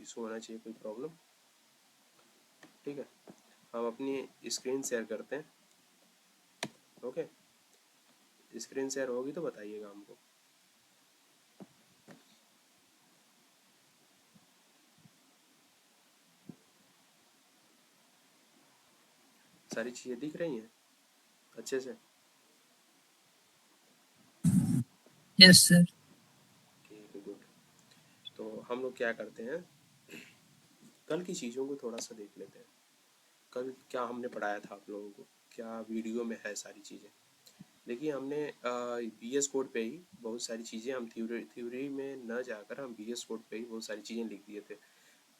Issue होना चाहिए, कोई प्रॉब्लम। ठीक है, हम अपनी स्क्रीन शेयर करते हैं। ओके, स्क्रीन शेयर होगी तो बताइएगा हमको। सारी चीज़ें दिख रही हैं अच्छे से? Yes sir. ठीक है, गुड। तो हम लोग क्या करते हैं, कल की चीज़ों को थोड़ा सा देख लेते हैं। कल क्या हमने पढ़ाया था आप लोगों को, क्या वीडियो में है सारी चीज़ें। देखिए, हमने बीएस कोड पे ही बहुत सारी चीज़ें, हम थ्योरी में न जाकर हम बीएस कोड पे ही बहुत सारी चीज़ें लिख दिए थे।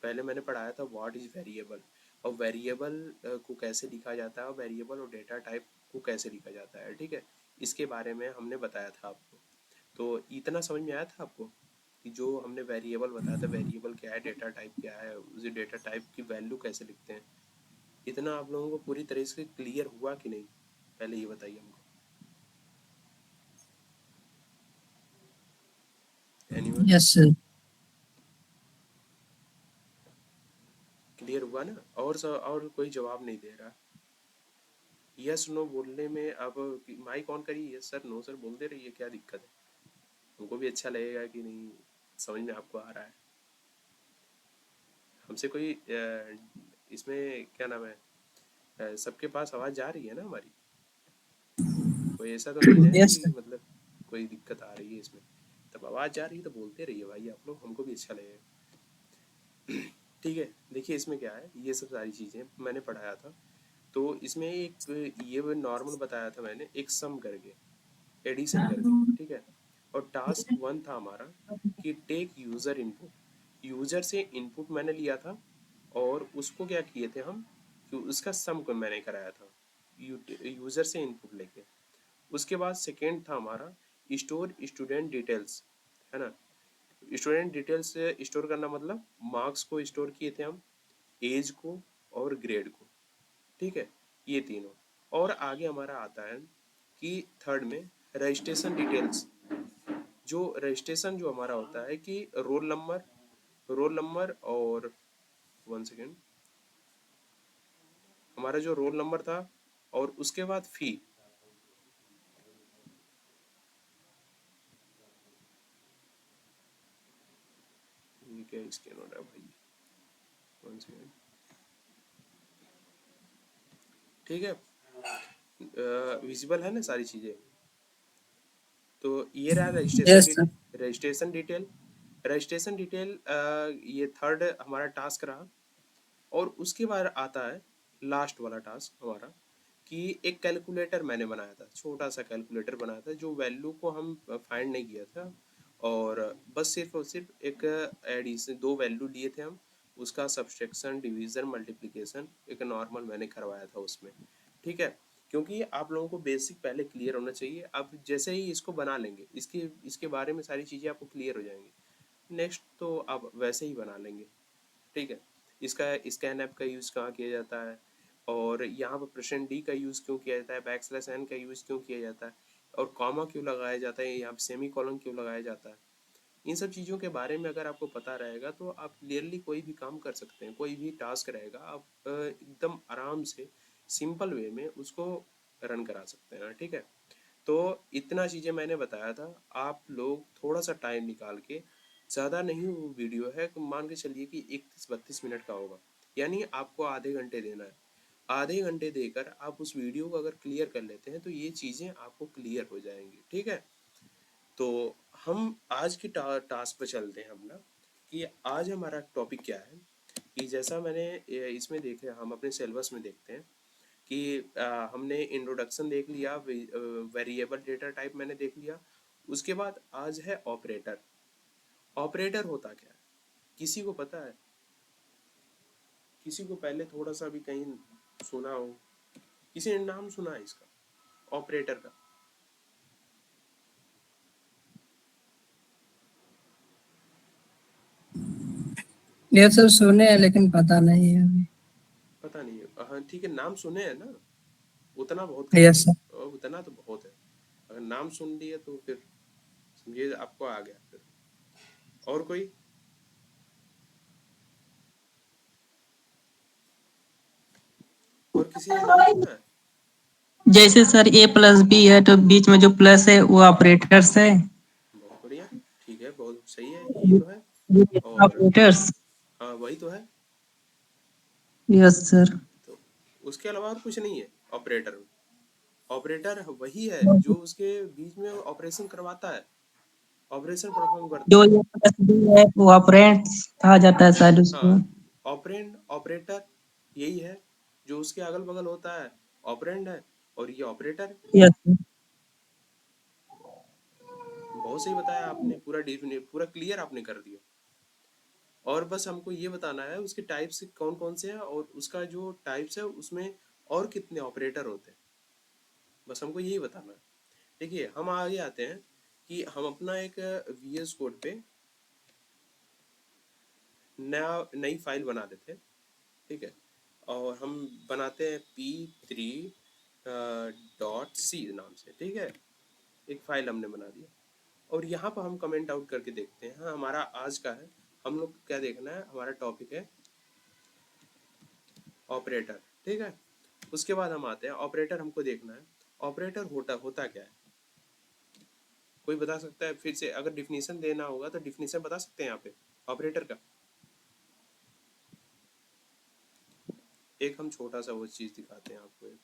पहले मैंने पढ़ाया था व्हाट इज़ वेरिएबल, और वेरिएबल को कैसे लिखा जाता है, और वेरिएबल और डेटा टाइप को कैसे लिखा जाता है। ठीक है, इसके बारे में हमने बताया था आपको। तो इतना समझ में आया था आपको कि जो हमने वेरिएबल बताया था, वेरिएबल क्या है, डेटा टाइप क्या है, उस डेटा टाइप की वैल्यू कैसे लिखते हैं, इतना आप लोगों को पूरी तरह से क्लियर हुआ कि नहीं? पहले ये बताइए हमको। एनीवन? Yes sir. क्लियर हुआ ना? और कोई जवाब नहीं दे रहा। यस नो बोलने में अब माइक ऑन करिए, यस सर नो सर बोलते रहिए, क्या दिक्कत है? हमको भी अच्छा लगेगा कि नहीं, समझ में आपको आ रहा है। हमसे कोई इसमें क्या नाम है, सबके पास आवाज़ जा रही है ना हमारी? कोई ऐसा तो नहीं है यस कि सर। मतलब कोई दिक्कत आ रही है इसमें? तब आवाज़ जा रही है तो बोलते रहिए भाई आप लोग, हमको भी अच्छा लगेगा। ठीक है, देखिए इसमें क्या है, ये सब सारी चीज़ें मैंने पढ़ाया था। तो इसमें एक ये नॉर्मल बताया था मैंने, एक सम करके, एडिशन करके। ठीक है, और टास्क वन था हमारा कि टेक यूज़र इनपुट, यूज़र से इनपुट मैंने लिया था और उसको क्या किए थे हम कि उसका सम को मैंने कराया था यूज़र से इनपुट लेके। उसके बाद सेकेंड था हमारा स्टोर स्टूडेंट डिटेल्स, है ना। स्टूडेंट डिटेल्स स्टोर करना मतलब मार्क्स को स्टोर किए थे हम, एज को और ग्रेड को। ठीक है, ये तीनों। और आगे हमारा आता है कि थर्ड में रजिस्ट्रेशन डिटेल्स, जो रजिस्ट्रेशन जो हमारा होता है कि रोल नंबर और 1 सेकेंड, हमारा जो रोल नंबर था और उसके बाद फी। ये क्या स्कैन हो रहा है भाई, 1 सेकेंड। ठीक है, विजिबल है ना सारी चीज़ें? तो ये रहा registration yes sir. Detail, registration detail. Registration detail ये थर्ड हमारा टास्क रहा। और उसके बाद आता है लास्ट वाला टास्क हमारा कि एक कैलकुलेटर मैंने बनाया था, छोटा सा कैलकुलेटर बनाया था, जो वैल्यू को हम फाइंड नहीं किया था, और बस सिर्फ और सिर्फ एक एडिशन, दो वैल्यू लिए थे हम, उसका सब्सट्रैक्शन डिवीज़न मल्टीप्लिकेशन एक नॉर्मल मैंने करवाया था उसमें। ठीक है, क्योंकि आप लोगों को बेसिक पहले क्लियर होना चाहिए। आप जैसे ही इसको बना लेंगे, इसके इसके बारे में सारी चीज़ें आपको क्लियर हो जाएंगी, नेक्स्ट तो आप वैसे ही बना लेंगे। ठीक है, इसका स्कैन ऐप का यूज़ कहाँ किया जाता है, और यहाँ पर परसेंट डी का यूज़ क्यों किया जाता है, बैकस्लैश एन का यूज़ क्यों किया जाता है, और कॉमा क्यों लगाया जाता है, यहाँ पर सेमी कॉलन क्यों लगाया जाता है। इन सब चीज़ों के बारे में अगर आपको पता रहेगा तो आप क्लियरली कोई भी काम कर सकते हैं, कोई भी टास्क रहेगा आप एकदम आराम से सिंपल वे में उसको रन करा सकते हैं। ठीक है, तो इतना चीज़ें मैंने बताया था। आप लोग थोड़ा सा टाइम निकाल के, ज़्यादा नहीं वो वीडियो है, मान के चलिए कि 31-32 मिनट का होगा, यानी आपको आधे घंटे देना है। आधे घंटे देकर आप उस वीडियो को अगर क्लियर कर लेते हैं तो ये चीज़ें आपको क्लियर हो जाएंगी। ठीक है, तो हम आज की टास्क पे चलते हैं अपना, कि आज हमारा टॉपिक क्या है। कि जैसा मैंने इसमें देखे, हम अपने सिलेबस में देखते हैं कि हमने इंट्रोडक्शन देख लिया, वेरिएबल डेटा टाइप मैंने देख लिया। उसके बाद आज है ऑपरेटर। ऑपरेटर होता क्या है, किसी को पता है? किसी को पहले थोड़ा सा भी कहीं सुना हो, किसी ने नाम सुना है इसका, ऑपरेटर का? यस सर, सुने हैं लेकिन पता नहीं है अभी। पता नहीं है, हाँ ठीक है, नाम सुने हैं ना, उतना बहुत काफ़ी यस है, सर। और उतना तो बहुत है। अगर नाम सुन लिए तो फिर समझिए आपको आ गया। फिर और कोई? किसी ने नाम सुना है? जैसे सर ए प्लस बी है तो बीच में जो प्लस है वो ऑपरेटर्स है। बहुत बढ़िया, ठीक है, बहुत सही है, यही तो है। और ऑपरेटर्स। हाँ, वही तो है। Yes sir. तो उसके अलावा और कुछ नहीं है ऑपरेटर। ऑपरेटर वही है जो उसके बीच में ऑपरेशन करवाता है, ऑपरेशन परफॉर्म करता जो है। ये प्लस बी है वो ऑपरेंड्स कहा जाता है शायद उसको। हाँ, ऑपरेंड ऑपरेटर यही है, जो उसके अगल बगल होता है ऑपरेंड है, और ये ऑपरेटर। Yes sir. बहुत सही बताया आपने, पूरा डिफिनेट पूरा क्लियर आपने कर दिया। और बस हमको ये बताना है उसके टाइप्स कौन कौन से हैं, और उसका जो टाइप्स है उसमें और कितने ऑपरेटर होते हैं, बस हमको यही बताना है। देखिए, हम आगे आते हैं कि हम अपना एक VS कोड पे नई फाइल बना देते हैं, ठीक है। और हम बनाते हैं p3.c नाम से, ठीक है। एक फाइल हमने बना दिया, और यहाँ पर हम कमेंट आउट करके देखते हैं। हाँ, हमारा आज का है, हम लोग को क्या देखना है, हमारा टॉपिक है ऑपरेटर, ठीक है। उसके बाद हम आते हैं ऑपरेटर, हमको देखना है ऑपरेटर होता होता क्या है। कोई बता सकता है फिर से? अगर डिफिनीशन देना होगा तो डिफिनीशन बता सकते हैं यहाँ पे ऑपरेटर का। एक हम छोटा सा वो चीज दिखाते हैं आपको, एक,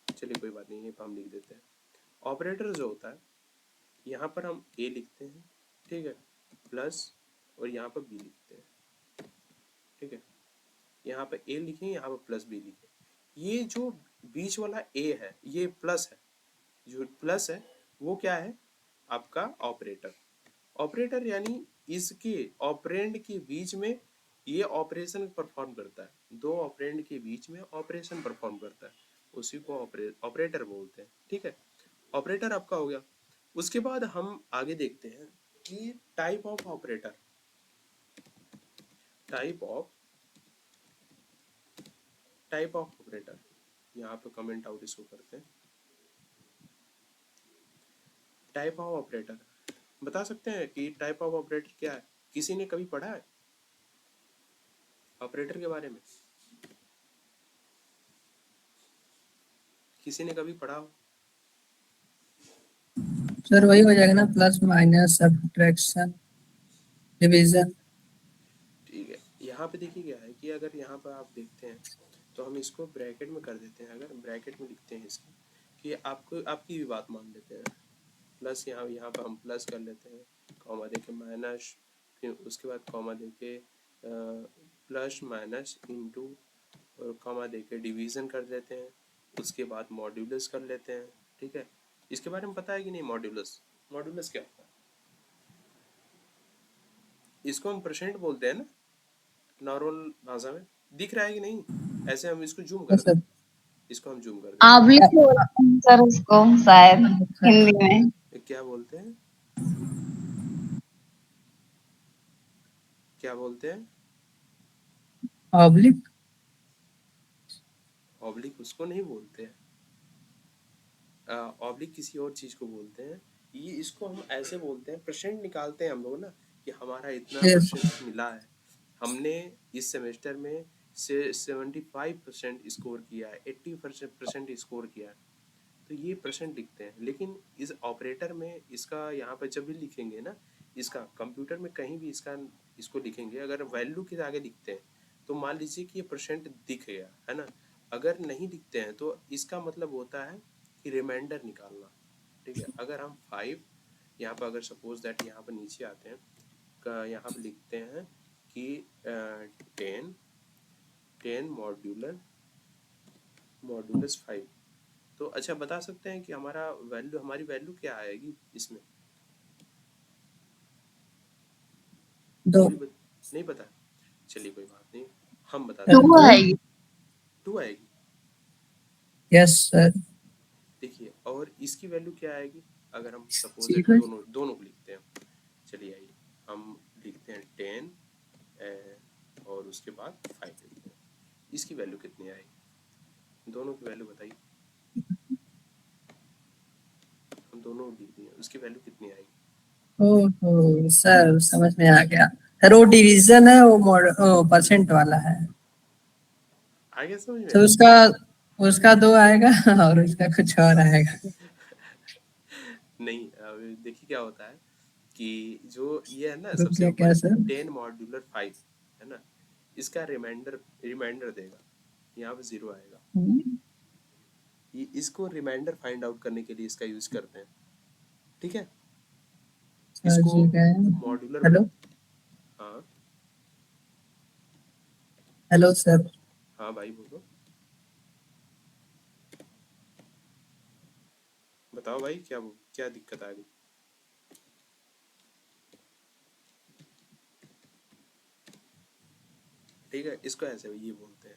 चलिए कोई बात नहीं, ये हम लिख देते हैं। ऑपरेटर जो होता है, यहाँ पर हम ए लिखते हैं, ठीक है, प्लस, और यहाँ पर बी लिखते हैं, ठीक है। यहाँ पर ए लिखें, यहाँ पर प्लस बी लिखें। ये जो बीच वाला ए है, ये प्लस है, जो प्लस है वो क्या है, आपका ऑपरेटर। ऑपरेटर यानी इसके ऑपरेंड के बीच में ये ऑपरेशन परफॉर्म करता है, दो ऑपरेंड के बीच में ऑपरेशन परफॉर्म करता है, उसी को ऑपरेटर बोलते हैं, ठीक है। ऑपरेटर आपका हो गया। उसके बाद हम आगे देखते हैं कि type of operator, type of type of operator, यहाँ पे कमेंट आउट इसको करते हैं। टाइप ऑफ ऑपरेटर बता सकते हैं कि टाइप ऑफ ऑपरेटर क्या है? किसी ने कभी पढ़ा है ऑपरेटर के बारे में? किसी ने कभी पढ़ा हो? सर वही हो जाएगा ना, प्लस माइनस सब्ट्रैक्शन डिवीजन। ठीक है, यहाँ पे देखिए क्या है कि अगर यहाँ पर आप देखते हैं तो हम इसको ब्रैकेट में कर देते हैं। अगर ब्रैकेट में लिखते हैं इसकी, कि आपको आपकी भी बात मान लेते हैं, प्लस यहाँ यहाँ पर हम प्लस कर लेते हैं, कॉमा देके माइनस, फिर उसके बाद कॉमा देके प्लस माइनस इंटू, और कॉमा देके डिवीज़न कर देते हैं, उसके बाद मॉड्यूलस कर लेते हैं, ठीक है। इसके बारे में पता है कि नहीं? मॉड्यूलस, मॉड्यूलस क्या होता है? इसको हम परसेंट बोलते हैं ना नॉर्मल भाषा में। दिख रहा है कि नहीं? ऐसे हम इसको जूम कर दें, सर इसको हम जूम कर देते हैं। आंवले बोलते हैं सर उसको शायद हिंदी में। क्या बोलते हैं? क्या बोलते हैं? ऑब्लिक। ऑब्लिक उसको नहीं बोलते हैं, ऑब्लिक किसी और चीज को बोलते हैं। ये इसको हम ऐसे बोलते हैं, परसेंट निकालते हैं हम लोग ना, कि हमारा इतना यस। परसेंट मिला है, हमने इस सेमेस्टर में से 75% स्कोर किया है, 80% स्कोर किया है, तो ये परसेंट लिखते हैं। लेकिन इस ऑपरेटर में इसका यहाँ पर जब भी लिखेंगे ना, इसका कंप्यूटर में कहीं भी इसको लिखेंगे, अगर वैल्यू के आगे लिखते हैं तो मान लीजिए कि ये परसेंट दिख गया है ना। अगर नहीं लिखते हैं तो इसका मतलब होता है कि रिमाइंडर निकालना, ठीक है। अगर हम 5 यहाँ पर, अगर सपोज दैट यहाँ पर नीचे आते हैं, यहाँ पर लिखते हैं कि 10 मॉड्यूलस 5, तो अच्छा बता सकते हैं कि हमारी वैल्यू क्या आएगी इसमें? दो। नहीं पता? चलिए कोई बात नहीं, हम बता सर देते टू हैं। दो। आएगी। 2 आएगी, यस सर। देखिए। और इसकी वैल्यू क्या आएगी अगर हम सपोज दैट ठीक है। दोनों दोनों को लिखते हैं? चलिए आइए हम लिखते हैं 10 और उसके बाद 5 लिखते हैं। इसकी वैल्यू कितनी आएगी? दोनों की वैल्यू बताइए। हम दोनों लिख दिए, उसकी वैल्यू कितनी आएगी? ओहो सर समझ में आ गया। सर वो डिवीजन है, वो परसेंट वाला है। आगे समझ तो में? उसका उसका 2 आएगा और उसका कुछ और आएगा। नहीं, देखिए क्या होता है कि जो ये है ना रुक सबसे गया क्या ऊपर सर? 10 मॉड्यूलर 5 है ना, इसका रिमाइंडर रिमाइंडर देगा, यहाँ पे 0 आएगा। ये इसको रिमाइंडर फाइंड आउट करने के लिए इसका यूज करते हैं, ठीक है। सर इसको जी गए। मॉड्यूलर हेलो, बना। हाँ हेलो सर। हाँ भाई बोलो, बताओ भाई क्या क्या दिक्कत आ गई? ठीक है, इसको ऐसे ये बोलते हैं।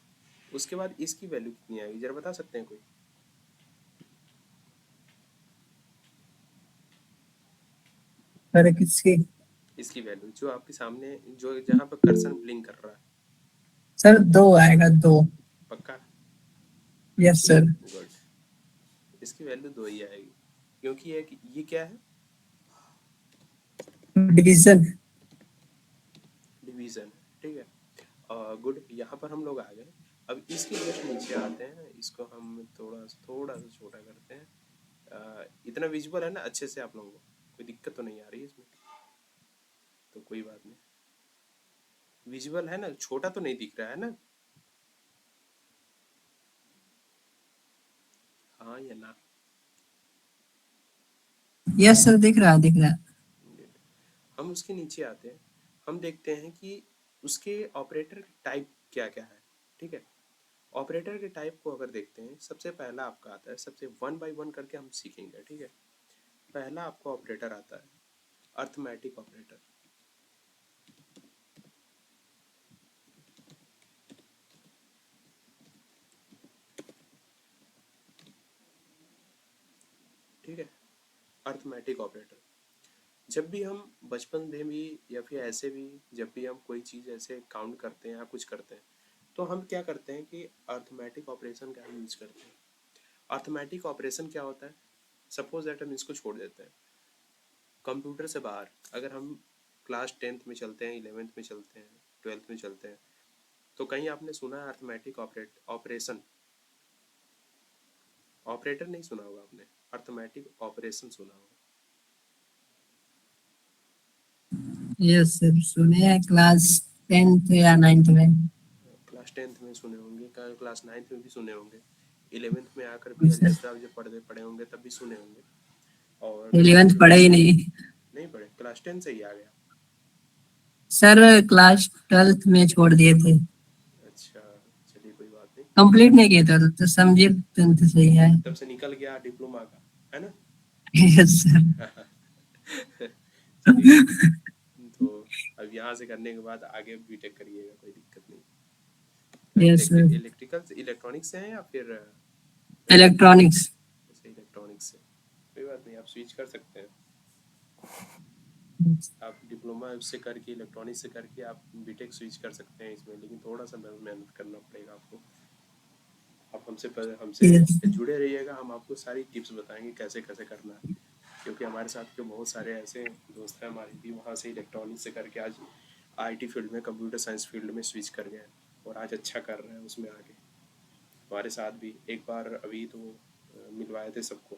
उसके बाद इसकी वैल्यू कितनी आएगी जरा बता सकते हैं कोई? सर किसकी? इसकी वैल्यू जो आपके सामने, जो जहाँ पर कर्सर ब्लिंक कर रहा है। सर 2 आएगा, 2। पक्का? Yes sir. गुड। इसकी वैल्यू 2 ही आएगी, क्योंकि ये क्या है? डिवीजन। डिवीजन, ठीक है। गुड, यहाँ पर हम लोग आ गए। अब इसके जस्ट नीचे आते हैं, इसको हम थोड़ा थोड़ा सा छोटा करते हैं। इतना विजुअल है ना अच्छे से आप लोगों को? कोई दिक्कत तो नहीं आ रही है इसमें? तो कोई बात नहीं, विजुअल है ना, छोटा तो नहीं दिख रहा है ना? हाँ या ना? यस सर, दिख रहा है, दिख रहा है। हम उसके नीचे आते हैं, हम देखते हैं कि उसके ऑपरेटर टाइप क्या क्या है, ठीक है। ऑपरेटर के टाइप को अगर देखते हैं, सबसे पहला आपका आता है, सबसे 1 बाय 1 करके हम सीखेंगे, ठीक है। पहला आपका ऑपरेटर आता है अर्थमेटिक ऑपरेटर। ठीक है, अर्थमेटिक ऑपरेटर। जब भी हम बचपन में भी या फिर ऐसे भी, जब भी हम कोई चीज़ ऐसे काउंट करते हैं या कुछ करते हैं, तो हम क्या करते हैं कि अर्थमेटिक ऑपरेशन का यूज करते हैं। अर्थमेटिक ऑपरेशन क्या होता है? सपोज दैट हम इसको छोड़ देते हैं, कंप्यूटर से बाहर अगर हम क्लास 10th में चलते हैं, 11th में चलते हैं, 12th में चलते हैं, तो कहीं आपने सुना है अर्थमेटिक ऑपरेशन? ऑपरेटर नहीं सुना होगा आपने, अर्थमेटिक ऑपरेशन सुना होगा। यस सर, सुने हैं क्लास 10th या 9th में। क्लास 10th में सुने होंगे, क्लास 9th में भी सुने होंगे, 11th में आकर भी अलजेब्रा जब पढ़े पढ़े होंगे तब भी सुने होंगे। और क्लास 11th पढ़े ही नहीं नहीं पढ़े, क्लास 10 से ही आ गया। सर, क्लास 12th में छोड़ दिए थे। अच्छा, चलिए कोई बात नहीं। कंप्लीट नहीं किया था तो समझिए 10th से ही है। तब से निकल गया डिप्लोमा का, है ना? Yes sir. चलिए, तो अब यहाँ से करने के बाद आगे बीटेक करिएगा, कोई दिक्कत नहीं। Yes sir. इलेक्ट्रिकल इलेक्ट्रॉनिक्स से हैं या फिर इलेक्ट्रॉनिक्स। ऐसे इलेक्ट्रॉनिक्स से? कोई बात नहीं, आप स्विच कर सकते हैं। आप डिप्लोमा उससे करके, इलेक्ट्रॉनिक्स से करके आप बीटेक स्विच कर सकते हैं इसमें, लेकिन थोड़ा सा मेहनत करना पड़ेगा आपको। आप हमसे यस जुड़े रहिएगा, हम आपको सारी टिप्स बताएंगे कैसे कैसे करना है, क्योंकि हमारे साथ के बहुत सारे ऐसे दोस्त हैं हमारे भी, वहाँ से इलेक्ट्रॉनिक्स से करके आज आईटी फील्ड में, कंप्यूटर साइंस फील्ड में स्विच कर गए और आज अच्छा कर रहे हैं उसमें आगे। हमारे साथ भी एक बार अभी तो मिलवाए थे सबको,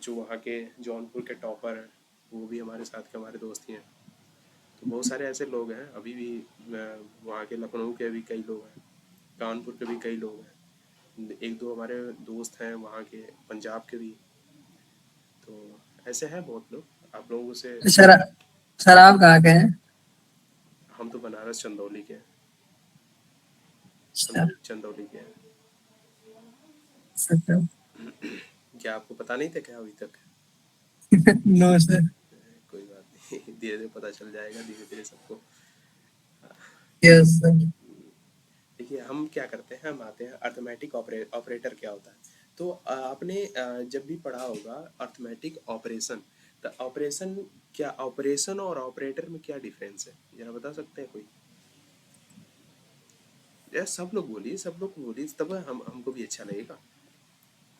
जो वहाँ के जौनपुर के टॉपर हैं, वो भी हमारे साथ के हमारे दोस्त ही हैं। तो बहुत सारे ऐसे लोग हैं अभी भी, वहाँ के लखनऊ के भी कई लोग हैं, कानपुर के भी कई लोग हैं, एक दो हमारे दोस्त हैं वहाँ के पंजाब के भी। तो ऐसे हैं बहुत लोग, आप लोगों से। सर। सर आप कहाँ के हैं? हम तो बनारस चंदौली के हैं, हम सर। चंदौली के हैं। सर। क्या आपको पता नहीं था क्या अभी तक? No sir. कोई बात नहीं, धीरे धीरे पता चल जाएगा, धीरे धीरे सबको। Yes sir. देखिए हम क्या करते हैं, हम आते हैं अर्थमेटिक ऑपरेटर क्या होता है। तो आपने जब भी पढ़ा होगा अर्थमेटिक ऑपरेशन, तो ऑपरेशन क्या, ऑपरेशन और ऑपरेटर में क्या डिफरेंस है जरा बता सकते हैं कोई? यार सब लोग बोलिए, सब लोग बोलिए, तब हम हमको भी अच्छा लगेगा।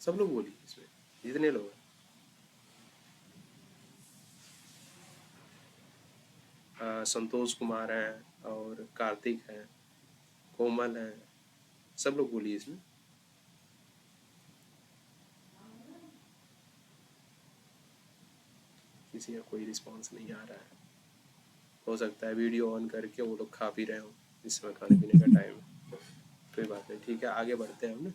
सब लोग बोलिए इसमें, जितने लोग हैं। संतोष कुमार हैं और कार्तिक हैं, कोमल हैं, सब लोग बोलिए इसमें। किसी का कोई रिस्पॉन्स नहीं आ रहा है। हो सकता है वीडियो ऑन करके वो लोग खा पी रहे हो, इस समय खाने पीने का टाइम है। कोई बात नहीं, ठीक है, आगे बढ़ते हैं हम ना।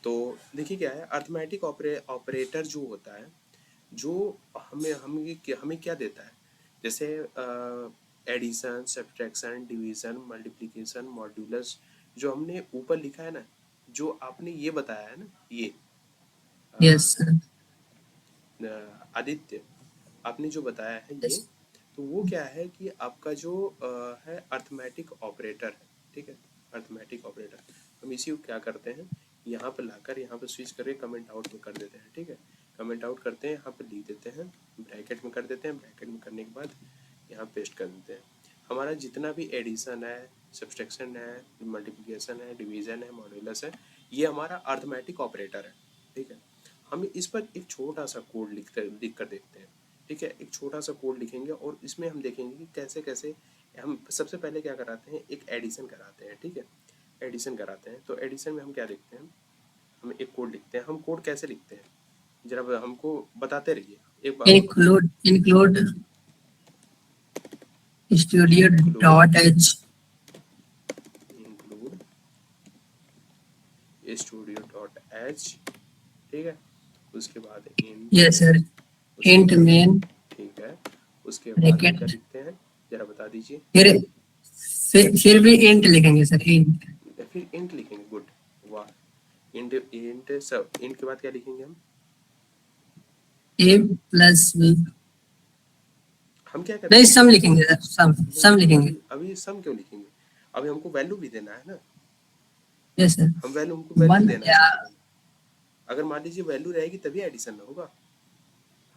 तो देखिए क्या है, अर्थमेटिक ऑपरेटर जो होता है, जो हमें क्या देता है, जैसे addition, subtraction, division, multiplication, modulus, जो हमने ऊपर लिखा है ना, जो आपने ये बताया है ना, ये यस सर। आदित्य, आपने जो बताया है ये, यस तो वो क्या है कि आपका जो है अर्थमेटिक ऑपरेटर है, ठीक है, अर्थमेटिक ऑपरेटर। हम इसी को क्या करते हैं, यहाँ पे लाकर यहाँ पे स्विच करके कमेंट आउट में कर देते हैं, ठीक है, कमेंट आउट करते हैं, यहाँ पे लिख देते हैं, ब्रैकेट में कर देते हैं, ब्रैकेट में करने के बाद यहाँ पेस्ट कर देते हैं। हमारा जितना भी एडिशन है, सब्सट्रैक्शन है, मल्टीप्लिकेशन है, डिवीजन है, मॉड्यूलस है, ये हमारा अर्थमेटिक ऑपरेटर है, ठीक है। हम इस पर एक छोटा सा कोड लिख कर देखते हैं, ठीक है, एक छोटा सा कोड लिखेंगे और इसमें हम देखेंगे कि कैसे कैसे हम सबसे पहले क्या कराते हैं, एक एडिशन कराते हैं, ठीक है, एडिशन कराते हैं। तो एडिशन में हम क्या देखते हैं, हम एक कोड लिखते हैं। हम कोड कैसे लिखते हैं, जरा हमको बताते रहिए एक बार। Include studio dot h include studio.h, ठीक है, उसके बाद int, yes sir, int main, ठीक है, उसके बाद हम क्या लिखते हैं, जरा बता दीजिए। फिर भी इंट लिखेंगे सर, इंट, फिर int लिखेंगे, गुड, वाह, इंट सब, इंट के बाद क्या लिखेंगे हम, ए प्लस बी, हम क्या करते नहीं हैं, सम लिखेंगे सर, सम लिखेंगे। अभी सम क्यों लिखेंगे, अभी हमको वैल्यू भी देना है ना, यस सर, हम हमको वैल्यू वन देना है या सबसे पहले। अगर मान लीजिए वैल्यू रहेगी तभी एडिशन ना होगा।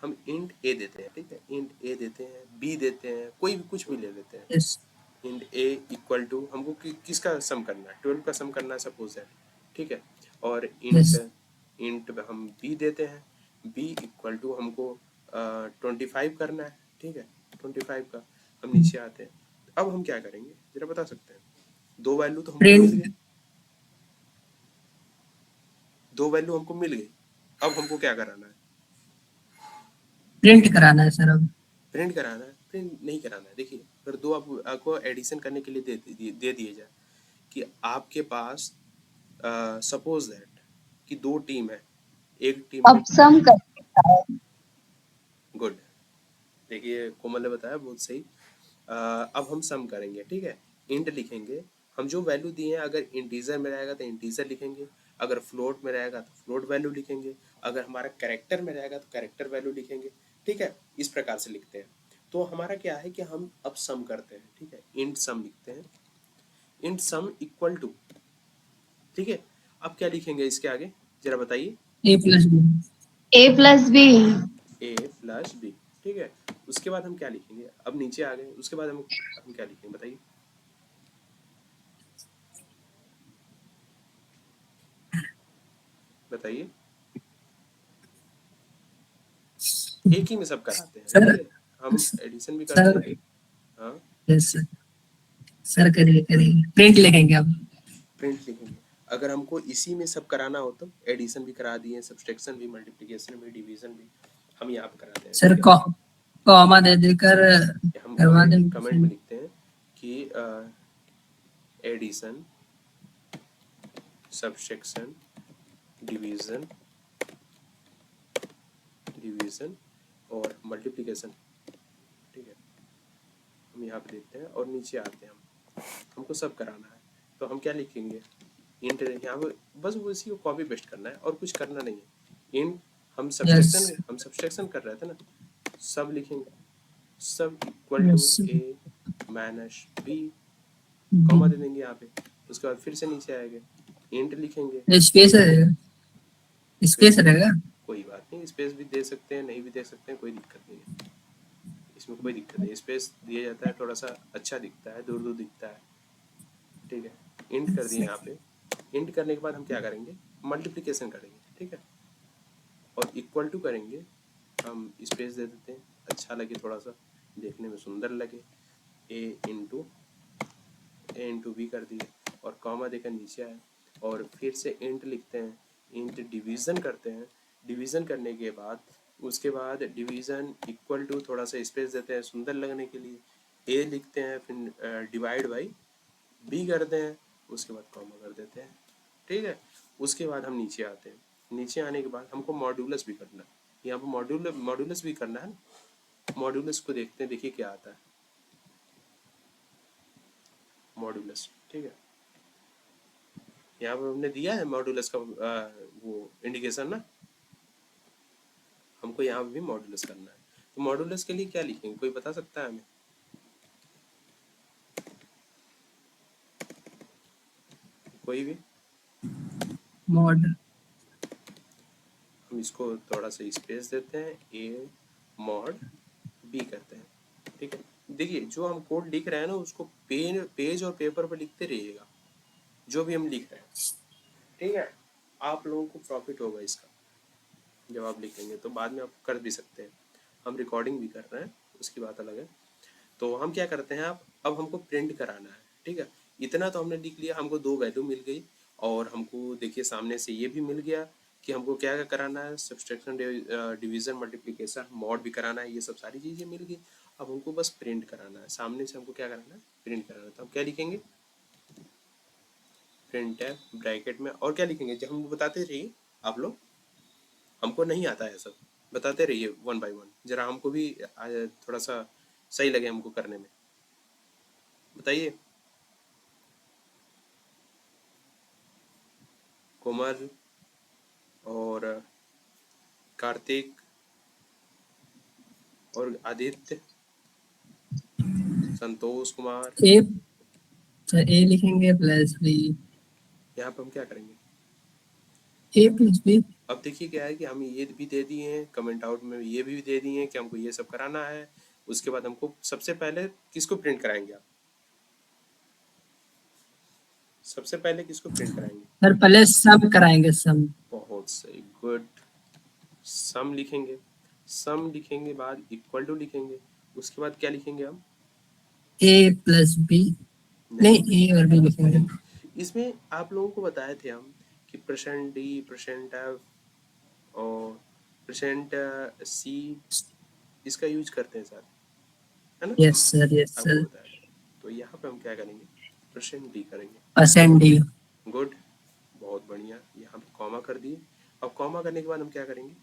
हम इंट ए देते हैं, ठीक है, इंट ए देते हैं, बी देते हैं, कोई भी कुछ भी ले लेते हैं। Yes int A equal to हमको किसका सम करना है, 12 का सम करना है सपोज है, ठीक है, और इंट यस इंट हम बी देते हैं, बी इक्वल टू हमको 25 करना है, ठीक है, 25 का। हम नीचे आते हैं, अब हम क्या करेंगे जरा बता सकते हैं, दो वैल्यू तो हमको मिल प्रिंट, गए, दो वैल्यू हमको मिल गई, अब हमको क्या कराना है, प्रिंट कराना है सर। अब प्रिंट कराना है, प्रिंट नहीं कराना है। देखिए अगर दो आपको एडिशन करने के लिए दे दिए जाए कि आपके पास सपोज दैट कि दो टीम है, एक टीम अब में, सम करते गुड, देखिए कोमल ने बताया बहुत सही। अब हम सम करेंगे, ठीक है, इंट लिखेंगे, हम जो वैल्यू दिए हैं अगर इंटीजर में रहेगा तो इंटीजर लिखेंगे, अगर फ्लोट में रहेगा तो फ्लोट वैल्यू लिखेंगे, अगर हमारा कैरेक्टर में रहेगा तो कैरेक्टर वैल्यू लिखेंगे, ठीक है, इस प्रकार से लिखते हैं। तो हमारा क्या है कि हम अब सम करते हैं, ठीक है, इंट सम लिखते हैं, इंट सम इक्वल टू, ठीक है, अब क्या लिखेंगे इसके आगे जरा बताइए, ए प्लस बी, ए प्लस बी, ए प्लस बी, ठीक है, उसके बाद हम क्या लिखेंगे, अब नीचे आ गए, उसके बाद हम क्या लिखेंगे बताइए, बताइए, एक ही में सब कराते हैं, सर ठीक है, हम एडिशन भी करते हैं, हाँ, यस सर, सर करिए करिए, प्रिंट लिखेंगे अब। प्रिंट लिखेंगे। अगर हमको इसी में सब कराना हो तो एडिशन भी करा दिए, सब्सट्रैक्शन भी, मल्टीप्लिकेशन भी, डिवीजन भी हम यहाँ पे कराते हैं, सर ठीक है। कॉमा दे देकर हम करवा कमेंट में देंगे। लिखते हैं कि एडिशन, सब्सट्रैक्शन, डिवीजन डिवीजन और मल्टीप्लिकेशन, ठीक है, हम यहाँ पे देखते हैं और नीचे आते हैं, हमको सब कराना है तो हम क्या लिखेंगे, इंट, यहाँ पे बस उसी को कॉपी पेस्ट करना है और कुछ करना नहीं है। इंट हम यस सब्सट्रैक्शन कर रहे थे ना, सब लिखेंगे, सब equal to yes A minus B, comma दे देंगे यहाँ पे, उसके बाद फिर से नीचे आएंगे, इंट लिखेंगे, स्पेस स्पेस, स्पेस रहेगा। कोई बात नहीं, स्पेस भी दे सकते हैं, नहीं भी दे सकते हैं, कोई दिक्कत नहीं है, इसमें कोई दिक्कत नहीं, स्पेस दिया जाता है, थोड़ा सा अच्छा दिखता है, दूर दूर दिखता है, ठीक है। इंट कर दिए यहाँ पे, इंट करने के बाद हम क्या करेंगे, मल्टीप्लिकेशन करेंगे, ठीक है, और इक्वल टू करेंगे, हम स्पेस दे देते हैं, अच्छा लगे, थोड़ा सा देखने में सुंदर लगे, ए इंटू बी कर दिए और कॉमा देकर नीचे आए और फिर से इंट लिखते हैं, इंट डिवीज़न करते हैं, डिवीज़न करने के बाद उसके बाद डिवीज़न इक्वल टू थोड़ा सा स्पेस देते हैं सुंदर लगने के लिए, ए लिखते हैं, फिर डिवाइड बाई बी करते हैं, उसके बाद कॉमा कर देते हैं। ठीक है, उसके बाद हम नीचे आते हैं, नीचे आने के बाद हमको मॉड्यूलस भी करना है, यहाँ पर मॉड्यूलस भी करना है। मॉड्यूलस को देखते हैं, देखिए क्या आता है मॉड्यूलस। ठीक है, यहाँ पर हमने दिया है मॉड्यूलस का वो इंडिकेशन ना, हमको यहाँ भी मॉड्यूलस करना है। तो मॉड्यूलस के लिए क्या लिखेंगे, कोई बता सकता है हमें? कोई भी? मॉड हम इसको थोड़ा सा स्पेस देते हैं, ए मॉड बी करते हैं। ठीक है, देखिए जो हम कोड लिख रहे हैं ना उसको पेज और पेपर पर लिखते रहिएगा, जो भी हम लिख रहे हैं। ठीक है, आप लोगों को प्रॉफिट होगा इसका जब आप लिखेंगे, तो बाद में आप कर भी सकते हैं। हम रिकॉर्डिंग भी कर रहे हैं, उसकी बात अलग है। तो हम क्या करते हैं, अब हमको प्रिंट कराना है। ठीक है, इतना तो हमने लिख लिया, हमको 2 वैल्यू मिल गई, और हमको देखिए सामने से ये भी मिल गया कि हमको क्या क्या कराना है, सब्सट्रैक्शन, डिवीजन, मल्टीप्लिकेशन, मॉड भी कराना है, ये सब सारी चीज़ें मिल गई। अब हमको बस प्रिंट कराना है, सामने से हमको क्या कराना है, प्रिंट कराना है। तो हम क्या लिखेंगे, प्रिंट है ब्रैकेट में, और क्या लिखेंगे, जब हम बताते रहिए आप लोग, हमको नहीं आता है सब, बताते रहिए 1 बाय 1, जरा हमको भी थोड़ा सा सही लगे हमको करने में, बताइए। कोमल और कार्तिक और आदित्य, संतोष कुमार, ए, ए लिखेंगे प्लस बी, यहाँ पे हम क्या करेंगे, ए प्लस बी। अब देखिए क्या है कि हम ये भी दे दिए हैं, कमेंट आउट में ये भी दे दिए हैं कि हमको ये सब कराना है। उसके बाद हमको सबसे पहले किसको प्रिंट कराएंगे आप, सबसे पहले किसको प्रिंट कराएंगे? सर पहले सम कराएंगे, सम। बहुत सही, गुड। सम लिखेंगे, सम लिखेंगे बाद इक्वल टू लिखेंगे, उसके बाद क्या लिखेंगे हम, ए प्लस बी, नहीं ए और बी लिखेंगे। इसमें आप लोगों को बताए थे हम कि परसेंट डी, परसेंट एफ और परसेंट सी, इसका यूज करते हैं सर, है ना? यस सर, यस आपको सर। बताया था। तो यहाँ पे हम क्या करेंगे, परसेंट डी करेंगे। Percent D. गुड, बहुत बढ़िया, यहाँ पे कॉमा कर दिए। अब कॉमा करने के बाद हम क्या करेंगे,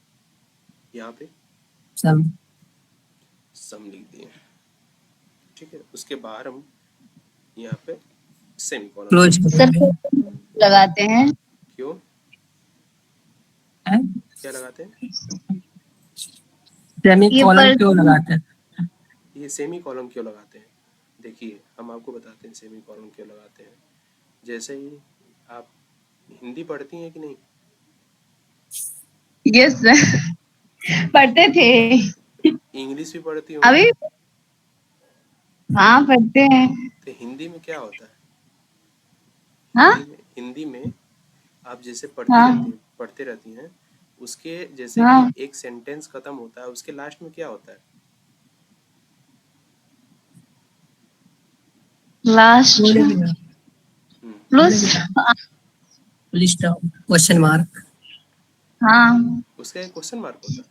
यहाँ पे सम, सम लिख दिए। ठीक है, उसके बाद हम यहाँ पे सेमीकोलन क्लोज सर करेंगे। लगाते हैं। क्यों, हैं? क्या लगाते हैं, सेमीकोलन पर- क्यों लगाते हैं? ये सेमी कॉलम क्यों लगाते हैं, देखिए हम आपको बताते हैं सेमी कॉलम क्यों लगाते हैं। जैसे ही आप हिंदी पढ़ती हैं कि नहीं, यस सर, पढ़ते थे इंग्लिश भी पढ़ती होंगी, अभी। हाँ पढ़ते हैं। तो हिंदी में क्या होता है, हाँ हिंदी में आप जैसे हाँ पढ़ते रहती हैं, उसके जैसे हाँ कि एक सेंटेंस खत्म होता है, उसके लास्ट में क्या होता है, last hmm, plus. List of question mark. हाँ उसका एक क्वेश्चन मार्क होता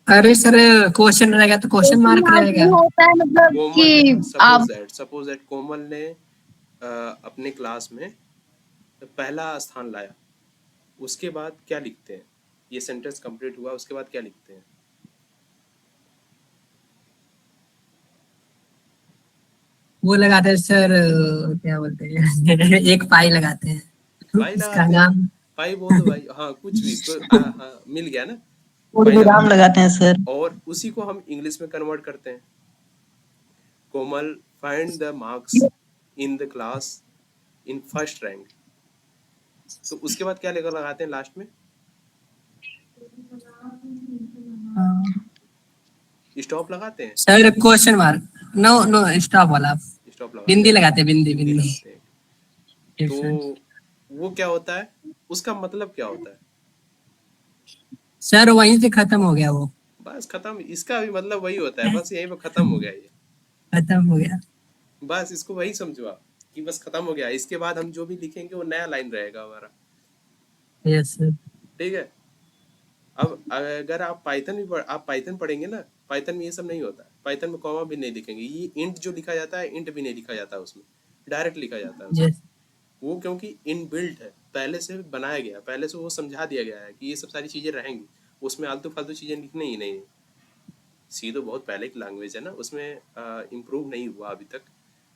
है। अरे सर क्वेश्चन रहेगा तो क्वेश्चन मार्क रहेगा। होता है मतलब कोमल, कि आप सपोज दैट कोमल ने अपने क्लास में पहला स्थान लाया, उसके बाद क्या लिखते हैं, ये सेंटेंस कंप्लीट हुआ, उसके बाद क्या लिखते हैं, वो लगाते हैं सर, क्या बोलते हैं एक पाई लगाते हैं, पाई इसका लगाते हैं, नाम। पाई बोल दो भाई, हाँ कुछ भी हाँ मिल गया ना, और पाई विराम लगाते हैं सर। और उसी को हम इंग्लिश में कन्वर्ट करते हैं। Komal find the marks in the class in first rank, तो उसके बाद क्या लेकर लगाते हैं लास्ट में, स्टॉप लगाते हैं, sir question mark, no no stop वाला, स्टॉप लगाते बिंदी हैं, लगाते हैं, बिंदी बिंदी बिंदी। लगाते हैं। तो वो क्या होता है, उसका मतलब क्या होता है, सर वहीं से खत्म हो गया, वो बस खत्म, इसका भी मतलब वही होता है, बस यहीं पे खत्म हो गया ये, खत्म हो गया। बस इसको वही समझो आप, कि बस खत्म हो गया, इसके बाद हम जो भी लिखेंगे वो नया लाइन रहेगा हमारा। Yes sir. ठीक है। अब अगर आप आप पाइथन पढ़ेंगे ना, पाइथन में ये सब नहीं होता है। पाइथन में कॉमा भी नहीं लिखेंगे, ये इंट जो लिखा जाता है इंट भी नहीं लिखा जाता है उसमें, डायरेक्ट लिखा जाता है उसमें। यस वो क्योंकि इनबिल्ट है, पहले से बनाया गया, पहले से वो समझा दिया गया है कि ये सब सारी चीज़ें रहेंगी, उसमें आलतू फालतू चीज़ें लिखनी ही नहीं। सी तो बहुत पहले की लैंग्वेज है ना, उसमें इम्प्रूव नहीं हुआ अभी तक।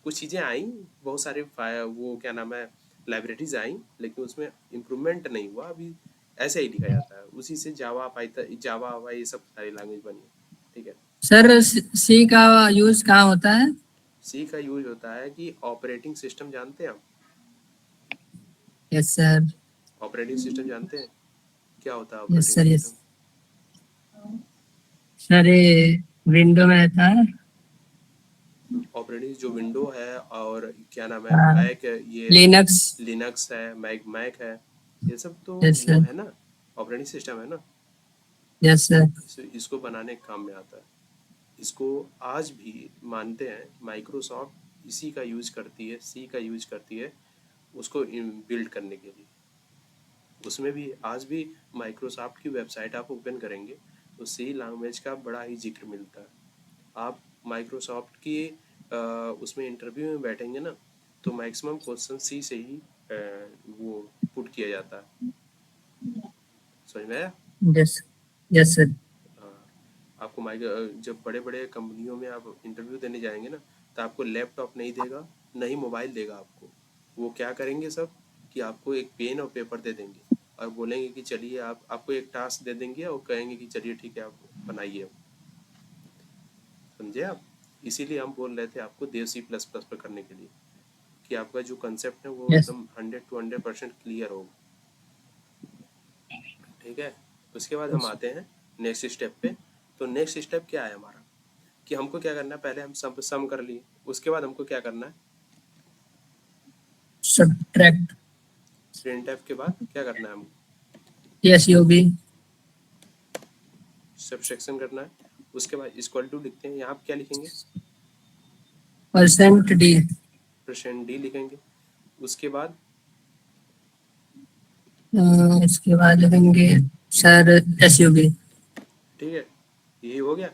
कुछ चीज़ें आई, बहुत सारे वो क्या नाम है लाइब्रेरीज आई, लेकिन उसमें इम्प्रूवमेंट नहीं हुआ अभी, ऐसे ही लिखा जाता है। उसी से जावा पाइथन जावा वावा ये सब सारी लैंग्वेज बनी है। ठीक है। सर, सी का यूज कहाँ होता है? सी का यूज होता है कि ऑपरेटिंग सिस्टम जानते हैं आप? Yes sir. ऑपरेटिंग सिस्टम जानते हैं क्या होता है yes operating sir. Yes system? Sir, ये विंडो में रहता है। ऑपरेटिंग जो विंडो है और क्या नाम है मैक, ये लिनक्स। लिनक्स है, मैक मैक है, ये सब तो यस वो सर। है ना, ऑपरेटिंग सिस्टम है ना। Yes sir. इसको बनाने के काम में आता है। इसको आज भी मानते हैं माइक्रोसॉफ्ट इसी का यूज करती है, सी का यूज करती है उसको बिल्ड करने के लिए। उसमें भी आज भी माइक्रोसॉफ्ट की वेबसाइट आप ओपन करेंगे तो सी लैंग्वेज का बड़ा ही जिक्र मिलता है। आप माइक्रोसॉफ्ट की उसमें इंटरव्यू में बैठेंगे ना, तो मैक्सिमम क्वेश्चन सी से ही वो पुट किया जाता है। समझ में आया? यस। Yes sir. हाँ, आपको जब बड़े बड़े कंपनियों में आप इंटरव्यू देने जाएंगे ना, तो आपको लैपटॉप नहीं देगा, ना ही मोबाइल देगा आपको। वो क्या करेंगे सब कि आपको एक पेन और पेपर दे देंगे और बोलेंगे कि चलिए आपको एक टास्क दे देंगे और कहेंगे कि चलिए ठीक है आप बनाइए। समझे आप? इसीलिए हम बोल रहे थे आपको देव C++ पर करने के लिए, कि आपका जो कंसेप्ट है वो यस। एकदम 100 to 100% क्लियर होगा। ठीक है। उसके बाद हम आते हैं नेक्स्ट स्टेप पे। तो नेक्स्ट स्टेप क्या है हमारा कि हमको क्या करना है, पहले हम सम कर लिए, उसके बाद हमको क्या करना है, सब्ट्रैक्ट। प्रिंटफ के बाद क्या करना है हमको, SUB। सब्ट्रैक्शन करना है। उसके बाद इक्वल टू लिखते हैं, यहाँ पे क्या लिखेंगे, %D। %D लिखेंगे। उसके बाद इसके बाद लिखेंगे सर SUB। ठीक है, यही हो गया।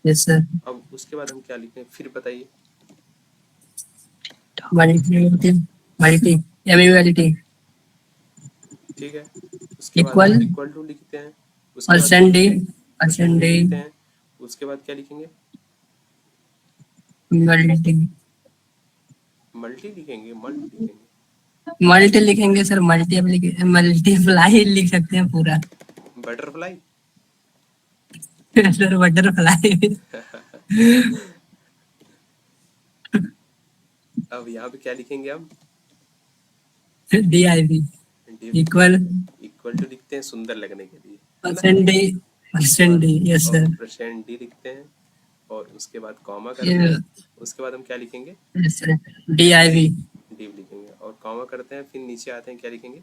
Yes sir. अब उसके बाद हम क्या लिखें फिर बताइए। मल्टी मल्टी MULT ठीक है। उसके बाद इक्वल इक्वल टू लिखते हैं। उसके बाद %D। % %D लिखते हैं। उसके बाद क्या लिखेंगे, मल्टी मल्टी लिखेंगे, मल्ट लिखेंगे, मल्टी लिखेंगे सर। मल्टीप्लाई लिख सकते हैं पूरा। बटरफ्लाई। Sir butterfly. अब यहाँ पे क्या लिखेंगे हम, DIV div equal equal to लिखते हैं सुंदर लगने के लिए, है ना। %D। यस और सर। %D लिखते हैं और उसके बाद कॉमा करते ये हैं। उसके बाद हम क्या लिखेंगे, DIV div लिखेंगे और कॉमा करते हैं, फिर नीचे आते हैं क्या लिखेंगे,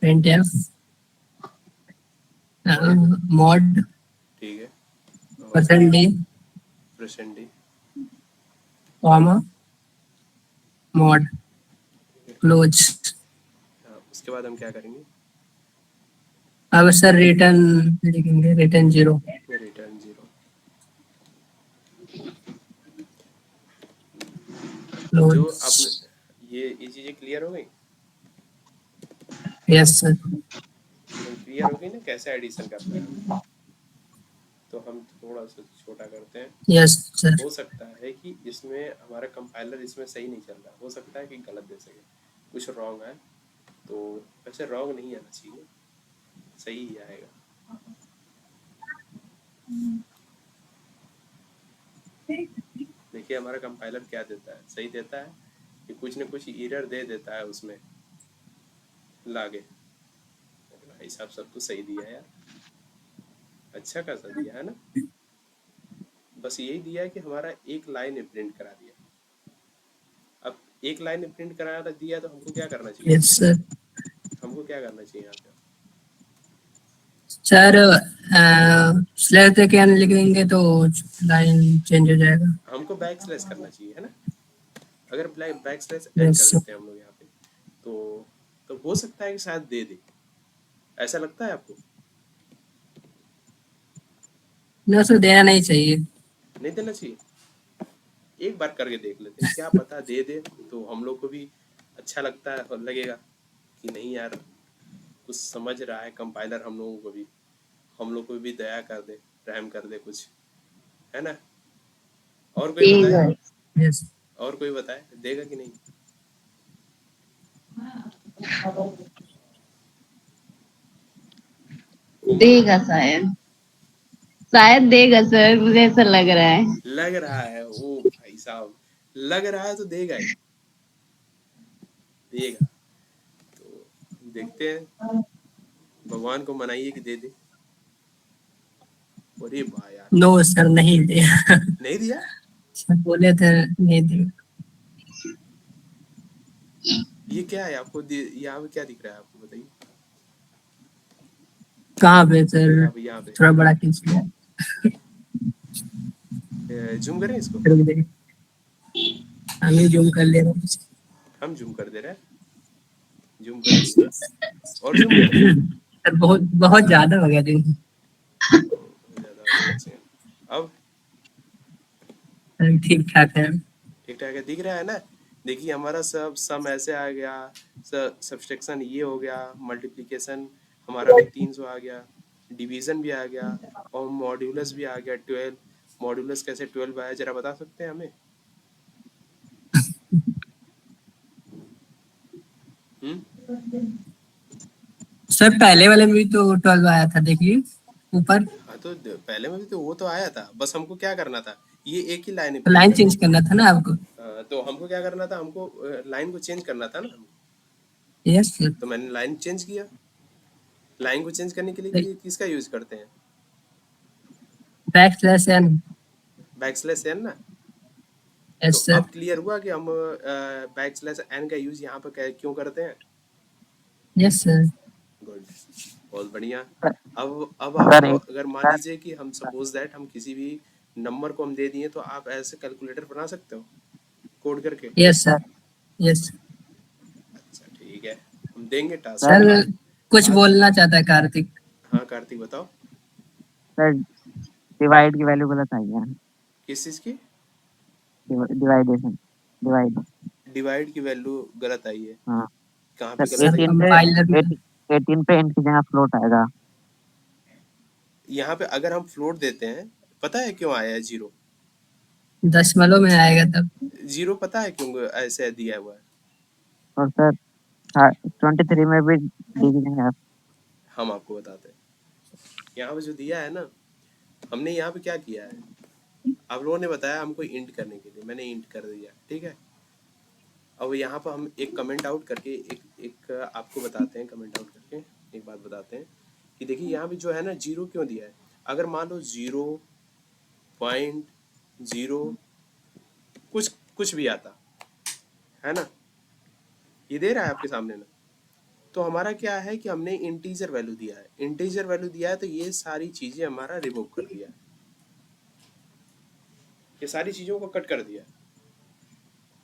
printf mod ठीक है, और %D %D। Comma mod close. उसके बाद हम क्या करेंगे, अब सर रिटर्न लिखेंगे रिटर्न 0। रिटर्न 0। जो क्लोज। आपने ये चीजें क्लियर हो गई, यस सर। क्लियर हो गई ना कैसे एडिशन करना है हमको। तो हम थोड़ा सा छोटा करते हैं। Yes sir. हो सकता है कि इसमें हमारा कंपाइलर इसमें सही नहीं चल रहा, हो सकता है कि गलत दे सके, कुछ रॉन्ग है। तो वैसे रॉन्ग नहीं आना चाहिए, सही ही आएगा। देखिए हमारा कंपाइलर क्या देता है, सही देता है कि कुछ न कुछ एरर दे देता है उसमें लागे। भाई साहब सब तो सही दिया है यार, अच्छा खासा दिया है ना। बस यही दिया है कि हमारा एक लाइन प्रिंट करा दिया। अब एक लाइन प्रिंट करा दिया तो हमको क्या करना चाहिए, यस सर। हमको क्या करना चाहिए यहाँ पे, सर स्लैश के लिखेंगे तो लाइन चेंज हो जाएगा। हमको बैक स्लैश करना चाहिए, है ना। अगर बैक स्लैश एन यस कर सर। देते हैं हम लोग यहाँ पे, तो हो सकता है कि शायद दे दे। ऐसा लगता है आपको? नो सर, देना नहीं चाहिए। नहीं देना चाहिए। एक बार करके देख लेते हैं, क्या पता दे दे, तो हम लोग को भी अच्छा लगता है और लगेगा कि नहीं यार कुछ समझ रहा है कंपाइलर, हम लोगों को भी, हम लोग को भी दया कर दे, रहम कर दे कुछ, है ना? और कोई ठीक बताए? है। यस। और कोई बताए देगा कि नहीं? कोमल, देगा शायद, शायद देगा सर, मुझे ऐसा लग रहा है। लग रहा है? ओ भाई साहब, लग रहा है तो देगा ही, देगा। तो देखते हैं, भगवान को मनाइए कि दे दे। अरे वाह यार, नो सर, नहीं दिया। नहीं दिया? सर बोले थे नहीं दिया। ये क्या है आपको यहाँ पे क्या दिख रहा है आपको, बताइए। कहाँ पे सर? यहाँ पे थोड़ा बड़ा खींच लिया। जूम करें इसको? रुक दे, हम ही जूम कर ले रहे हैं। हम जूम कर दे रहे हैं, जूम कर दिए, और जूम करें? सर बहुत बहुत ज्यादा हो गया दिन। ज्यादा हो गया, एक सेकंड। अब ठीक ठाक है। ठीक ठाक है, दिख रहा है ना? देखिए हमारा सब सम ऐसे आ गया, सब्सट्रैक्शन ये हो गया, मल्टीप्लिकेशन हमारा भी 300 आ गया, डिवीजन भी आ गया, और मॉड्यूलस भी आ गया 12। मॉड्यूलस कैसे 12 आया, जरा बता सकते हैं हमें? सर पहले वाले में भी तो 12 आया था, देखिए ऊपर। हाँ तो पहले में भी तो वो तो आया था, बस हमको क्या करना था, ये एक ही लाइन तो प्रिंट लाइन करनी चेंज करना था ना आपको। तो हमको क्या करना था, हमको लाइन को चेंज करना था ना। Yes sir. तो मैंने लाइन चेंज किया। लाइन को चेंज करने के लिए किसका यूज करते हैं? Back slash N. Back slash N ना? तो यस सर। अब क्लियर हुआ कि हम बैक स्लैश एन का यूज यहाँ पर क्यों करते हैं? Yes sir. गुड, बहुत बढ़िया। अब सर आपको एक अगर मान लीजिए कि हम सपोज दैट हम किसी भी नंबर को हम दे दिए, तो आप ऐसे कैलकुलेटर बना सकते हो कोड करके? Yes sir. यस। अच्छा ठीक है, हम देंगे टास्क सर आज। कुछ आज बोलना चाहता है कार्तिक। हाँ कार्तिक बताओ। सर डिवाइड की वैल्यू गलत आई है। किस चीज़ की? डिवाइडेशन, डिवाइड। डिवाइड की वैल्यू गलत आई है? हाँ कहाँ पे सर, गलत सर आई है? 18 कंपाइलर पे में 18 पे n की जगह फ्लोट आएगा। यहाँ पे अगर हम फ्लोट देते हैं, पता है क्यों आया है जीरो? दशमलव में आएगा तब। जीरो पता है क्यों ऐसे दिया हुआ है? और सर 23 में भी डिवीजन है। हम आपको बताते हैं, यहाँ पे जो दिया है ना, हमने यहाँ पे क्या किया है, आप लोगों ने बताया हमको इंट करने के लिए, मैंने इंट कर दिया, ठीक है। अब यहाँ पर हम एक कमेंट आउट करके एक आपको बताते हैं, कमेंट आउट करके एक बात बताते हैं कि देखिए यहाँ पे जो है ना, जीरो क्यों दिया है। अगर मान लो 0.0 कुछ कुछ भी आता है ना, ये दे रहा है आपके सामने ना, तो हमारा क्या है कि हमने इंटीजर वैल्यू दिया है, इंटीजर वैल्यू दिया है, तो ये सारी चीजें हमारा रिमूव कर दिया है, ये सारी चीजों को कट कर दिया है।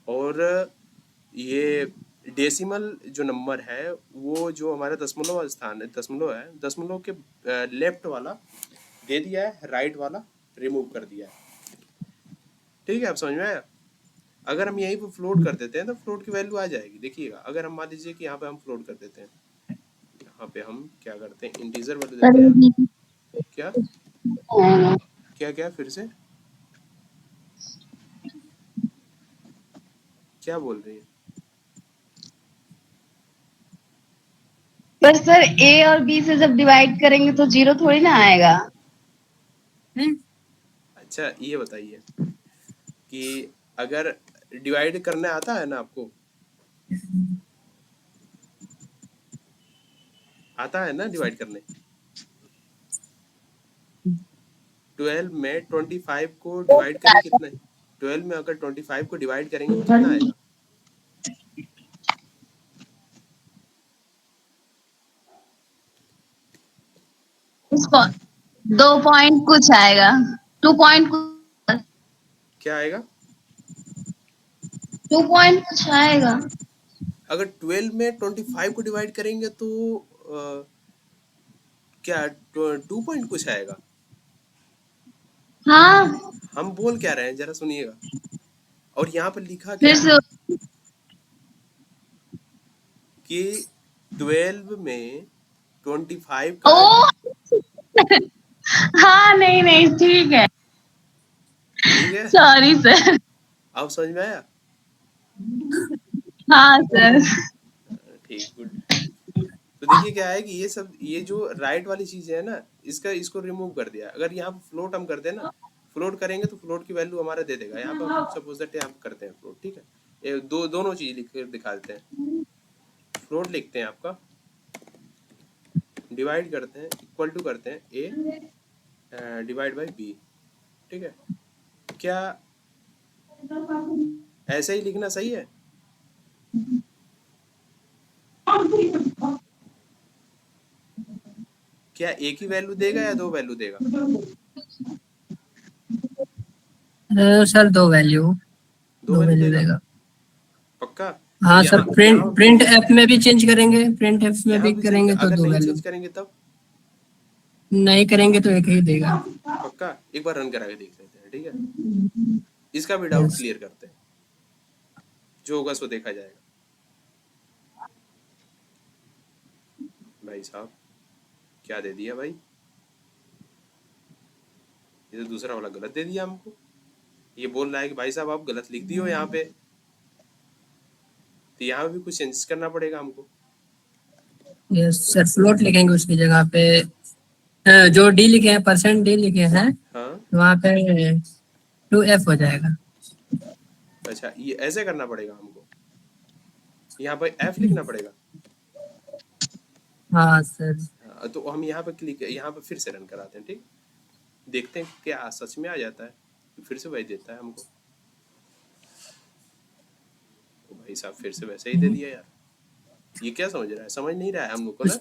और ये डेसिमल जो नंबर है, वो जो हमारा दशमलव स्थान है, दशमलव है, दशमलव के लेफ्ट वाला दे दिया है, राइट वाला रिमूव कर दिया है। ठीक है, आप समझ में आया? अगर हम यहीं पर फ्लोट कर देते हैं तो फ्लोट की वैल्यू आ जाएगी। देखिएगा, अगर हम मान लीजिए कि यहाँ पे हम फ्लोट कर देते हैं, यहाँ पे हम क्या करते हैं, इंटीजर वैल्यू देते हैं। क्या क्या क्या फिर से क्या बोल रही है? पर सर ए और बी से जब डिवाइड करेंगे तो जीरो थोड़ी ना आएगा। अच्छा ये बताइए कि अगर डिवाइड करने आता है ना आपको, आता है ना डिवाइड करने? 12 में 25 को डिवाइड करें कितना? 12 में अगर 25 को डिवाइड करेंगे तो कितना आएगा? इसको 2 पॉइंट कुछ आएगा, 2 पॉइंट कुछ, क्या आएगा? 2 पॉइंट कुछ आएगा। अगर 12 में 25 को डिवाइड करेंगे तो क्या 2 पॉइंट कुछ आएगा? हाँ, हम बोल क्या रहे हैं जरा सुनिएगा। और यहाँ पर लिखा फिर क्या से है कि 12 में 25 ओ का हाँ, नहीं नहीं ठीक है, ठीक है। Sorry sir. अब समझ में आया? हाँ सर। ठीक, गुड। तो देखिए क्या है कि ये जो राइट वाली चीज है ना, इसको रिमूव कर दिया। अगर यहाँ पर फ्लोट हम करते हैं ना, फ्लोट करेंगे तो फ्लोट की वैल्यू हमारा दे देगा। यहाँ पर हम सपोज दैट यहाँ पर करते हैं फ्लोट, ठीक है। ये दोनों चीज लिख कर दिखा देते हैं। फ्लोट लिखते हैं आपका, डिवाइड करते हैं, इक्वल टू करते हैं ए डिवाइड बाई बी, ठीक है। क्या ऐसे ही लिखना सही है? क्या एक ही वैल्यू देगा या दो वैल्यू देगा? सर दो वैल्यू दो वैल्यू देगा देगा। पक्का? हाँ सर, यहाँ प्रिंट यहाँ प्रिंट एफ में भी चेंज करेंगे, प्रिंट एफ में यहाँ भी भी चेंज, करेंगे तो अगर दो नहीं वैल्यू, चेंज करेंगे तब? नहीं करेंगे तो एक ही देगा। पक्का? एक बार रन करा के देख लेते हैं, ठीक है। इसका भी डाउट यस। क्लियर करते हैं, जो होगा सो देखा जाएगा। भाई साहब क्या दे दिया भाई, ये तो दूसरा वाला गलत दे दिया हमको। ये बोल रहा है कि भाई साहब आप गलत लिख दिए हो यहाँ पे, तो यहाँ भी कुछ चेंजेस करना पड़ेगा हमको। यस सर, फ्लोट लिखेंगे उसकी जगह पे। जो डी लिखे हैं, परसेंट डी लिखे हैं, हाँ, वहाँ पे 2F हो जाएगा। अच्छा ये ऐसे करना पड़ेगा हमको, यहाँ पर एफ लिखना पड़ेगा। हाँ सर। हाँ, तो हम यहाँ पे क्लिक, यहाँ पे फिर से रन कराते हैं, ठीक। देखते हैं क्या सच में आ जाता है, फिर से वही देता है हमको। तो भाई साहब फिर से वैसे ही दे दिया यार। ये क्या समझ रहा है? समझ नहीं रहा है हम लोग को ना,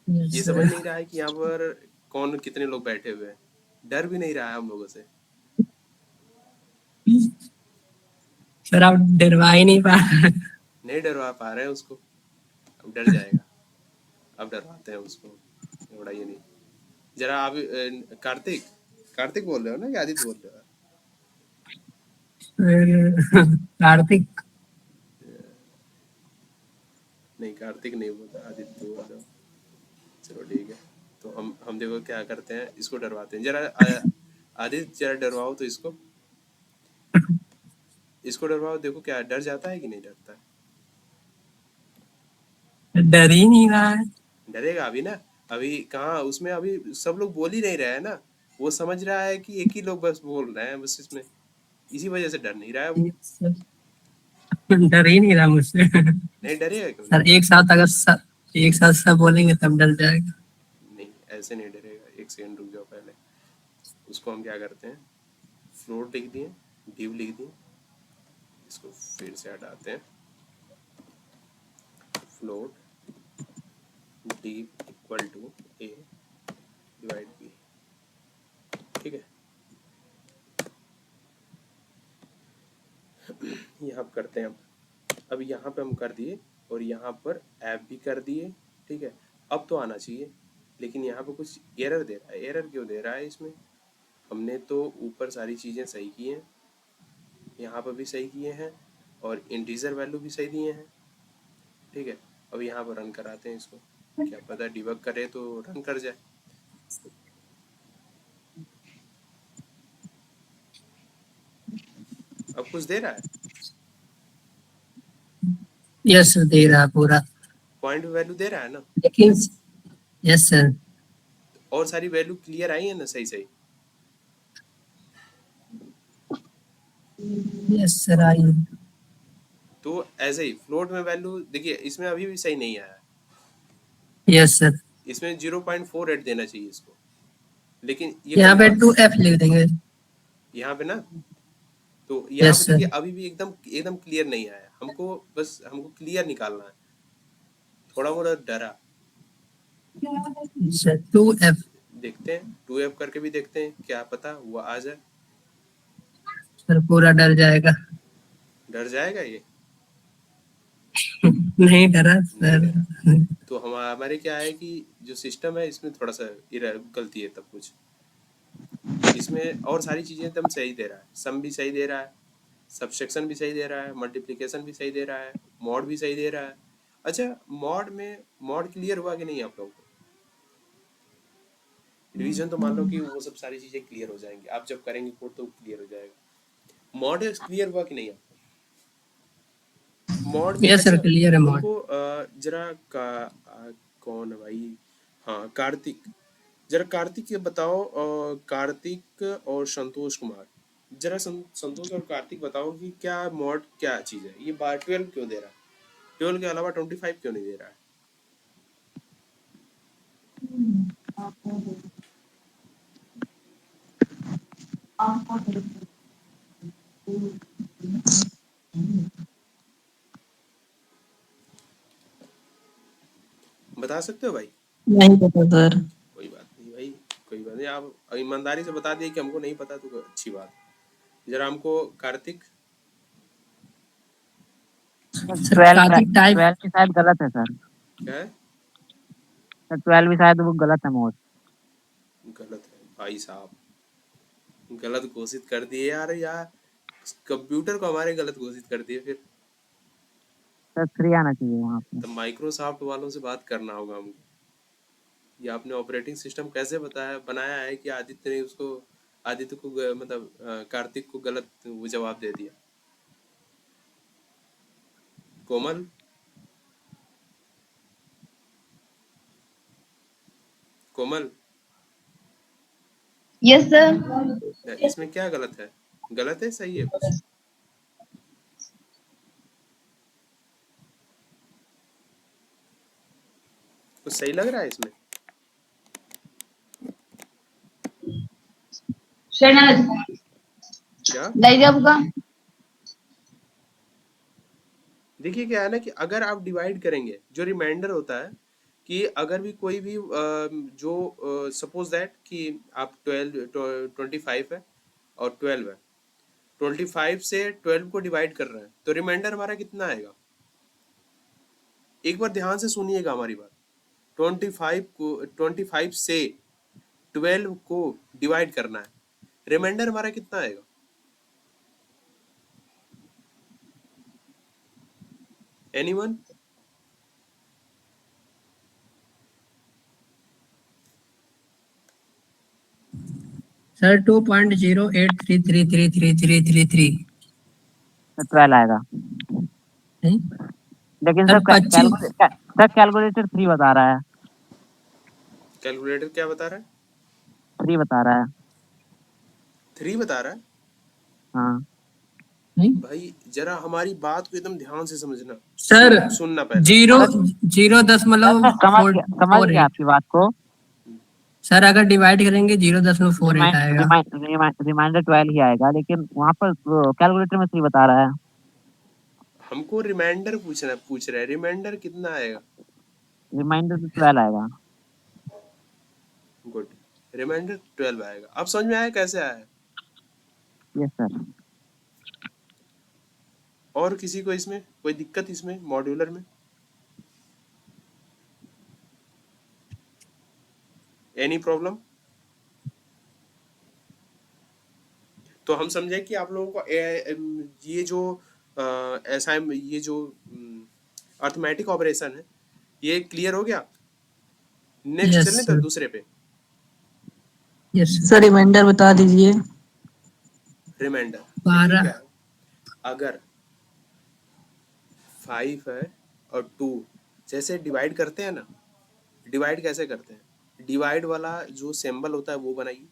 ये यस समझ सर। नहीं रहा है कि यहाँ पर कौन कितने लोग बैठे हुए हैं। डर भी नहीं रहा है हम लोगों से। सर आप डरवा ही नहीं पा रहे। नहीं डरवा पा रहे हैं उसको, अब डर जाएगा। अब डरवाते हैं उसको, घबराइए नहीं। जरा आप कार्तिक, कार्तिक बोल रहे हो ना कि आदित्य बोल रहे हो? कार्तिक। नहीं कार्तिक नहीं बोलता, आदित्य बोल रहे हो। चलो ठीक है, तो हम देखो क्या करते हैं, इसको डरवाते हैं। जरा आदित्य जरा डरवाओ तो इसको, इसको डरवाओ, देखो क्या डर जाता है कि नहीं डरता है। डर ही नहीं रहा है। डरेगा अभी ना, अभी कहाँ उसमें, अभी सब लोग बोल ही नहीं रहे हैं ना। वो समझ रहा है कि एक ही लोग बस बोल रहे हैं बस इसमें, इसी वजह से डर नहीं रहा है वो। डर ही नहीं रहा मुझसे। नहीं डरेगा क्यों नहीं? सर एक साथ अगर एक साथ सब बोलेंगे तब डर जाएगा। नहीं ऐसे नहीं डरेगा, एक सेकंड रुक जाओ पहले। उसको हम क्या करते हैं, फ्लोट लिख दिए, डिव लिख दिए, इसको फिर से हटाते हैं। Float div equal to A divide B, ठीक है। यहाँ पर करते हैं अब यहाँ पे हम कर दिए, और यहाँ पर ऐप भी कर दिए, ठीक है। अब तो आना चाहिए, लेकिन यहाँ पे कुछ एरर दे रहा है। एरर क्यों दे रहा है इसमें? हमने तो ऊपर सारी चीज़ें सही की हैं, यहाँ पर भी सही किए हैं, और इंटीजर वैल्यू भी सही दिए हैं, ठीक है। अब यहाँ पर रन कराते हैं इसको, क्या पता डिबग करे तो रन कर जाए। अब कुछ दे रहा है, यस सर, दे रहा है पूरा। पॉइंट वैल्यू दे रहा है ना, लेकिन यस सर। और सारी वैल्यू क्लियर आई है ना सही सही? यस सर, आई। तो ऐसे ही फ्लोट में वैल्यू देखिए, इसमें अभी भी सही नहीं आया है। यस सर, इसमें 0.48 देना चाहिए इसको, लेकिन ये यहाँ पे कंफर्म 2F लिख देंगे। यहाँ पे ना, तो यहाँ यस पे सर। देखिए अभी भी एकदम एकदम क्लियर नहीं आया हमको, बस हमको क्लियर निकालना है। थोड़ा मोड़ा डरा, सर 2F। देखते हैं 2F करके भी देखते हैं, क्या पता वो आ जाए। सर पूरा डर जाएगा। डर जाएगा ये? नहीं डरा नहीं सर। डरा। तो हमारे क्या है कि जो सिस्टम है इसमें थोड़ा सा गलती है तब कुछ। इसमें और सारी चीजें एकदम सही दे रहा है, सम भी सही दे रहा है, सब्सट्रैक्शन भी सही दे रहा है, मल्टीप्लिकेशन भी सही दे रहा है, मॉड भी सही दे रहा है। अच्छा, मॉड क्लियर हुआ कि नहीं आप लोगों को? डिवीजन तो मान लो कि वो सब सारी चीजें क्लियर हो जाएंगी, आप जब करेंगे कोड तो क्लियर हो जाएगा। मॉड क्लियर हुआ कि नहीं आपको? मॉड के यस सर अच्छा क्लियर है मॉड। हमको जरा कौन है भाई? हाँ, कार्तिक। जरा कार्तिक ये बताओ, कार्तिक और संतोष कुमार, जरा संतोष और कार्तिक बताओ कि क्या मॉड क्या चीज़ है? ये बार 12 क्यों दे रहा है? 12 के अलावा 25 क्यों नहीं दे रहा है? बता सकते हो भाई? नहीं पता सर। कोई बात नहीं भाई, कोई बात नहीं, आप ईमानदारी से बता दिए कि हमको नहीं पता तो अच्छी बात। जरा हमको कार्तिक। सर कार्तिक टाइप 12 भी शायद गलत है सर। क्या है? सर 12 भी शायद वो गलत है मोड। गलत है भाई साहब, गलत घोषित कर दिए यार, कंप्यूटर को हमारे गलत घोषित कर दिए फिर। सर 3 आना चाहिए वहाँ पे। तो माइक्रोसॉफ्ट वालों से बात करना होगा हमको। ये आपने ऑपरेटिंग सिस्टम कैसे बनाया है कि आदित्य ने उसको, आदित्य को मतलब कार्तिक को गलत वो जवाब दे दिया। कोमल, कोमल, यस सर। इसमें क्या गलत है? गलत है सही है कुछ? कुछ सही लग रहा है इसमें? क्या? देखिए क्या है ना कि अगर आप डिवाइड करेंगे, जो रिमाइंडर होता है कि अगर भी कोई भी जो सपोज दैट कि आप 25 है और 12 है, 25 से 12 को डिवाइड कर रहे हैं तो रिमाइंडर हमारा कितना आएगा? एक बार ध्यान से सुनिएगा हमारी बात। 25 से 12 को डिवाइड करना है, रिमाइंडर हमारा कितना आएगा? एनीवन? सर 2.0833333333। 12 आएगा। लेकिन सर सर 25 कैलकुलेटर 3 बता रहा है। कैलकुलेटर क्या बता रहा है? 3 बता रहा है। 3 बता रहा है? हाँ भाई जरा हमारी बात को एकदम ध्यान से समझना। सर सुनना पहले। समझ गया 0.48। आपकी बात को। सर अगर डिवाइड करेंगे 0.48 आएगा। रिमाइंडर 12 ही आएगा, लेकिन वहाँ पर कैलकुलेटर में 3 बता रहा है। हमको रिमाइंडर पूछ रहा है, रिमाइंडर कितना आएगा? रिमाइंडर तो 12 आएगा। गुड, रिमाइंडर 12 आएगा। अब समझ में आया कैसे आया? Yes sir. और किसी को इसमें कोई दिक्कत, इसमें मॉड्यूलर में एनी प्रॉब्लम? तो हम समझे कि आप लोगों को ये जो ऐसा ये जो अर्थमेटिक ऑपरेशन है ये क्लियर हो गया। नेक्स्ट यस चलें तो सर। दूसरे पे। यस सर रिमाइंडर बता दीजिए। रिमाइंडर देखिए 12। क्या है, अगर 5 है और 2 जैसे डिवाइड करते हैं ना, डिवाइड कैसे करते हैं? डिवाइड वाला जो सिंबल होता है वो बनाइए,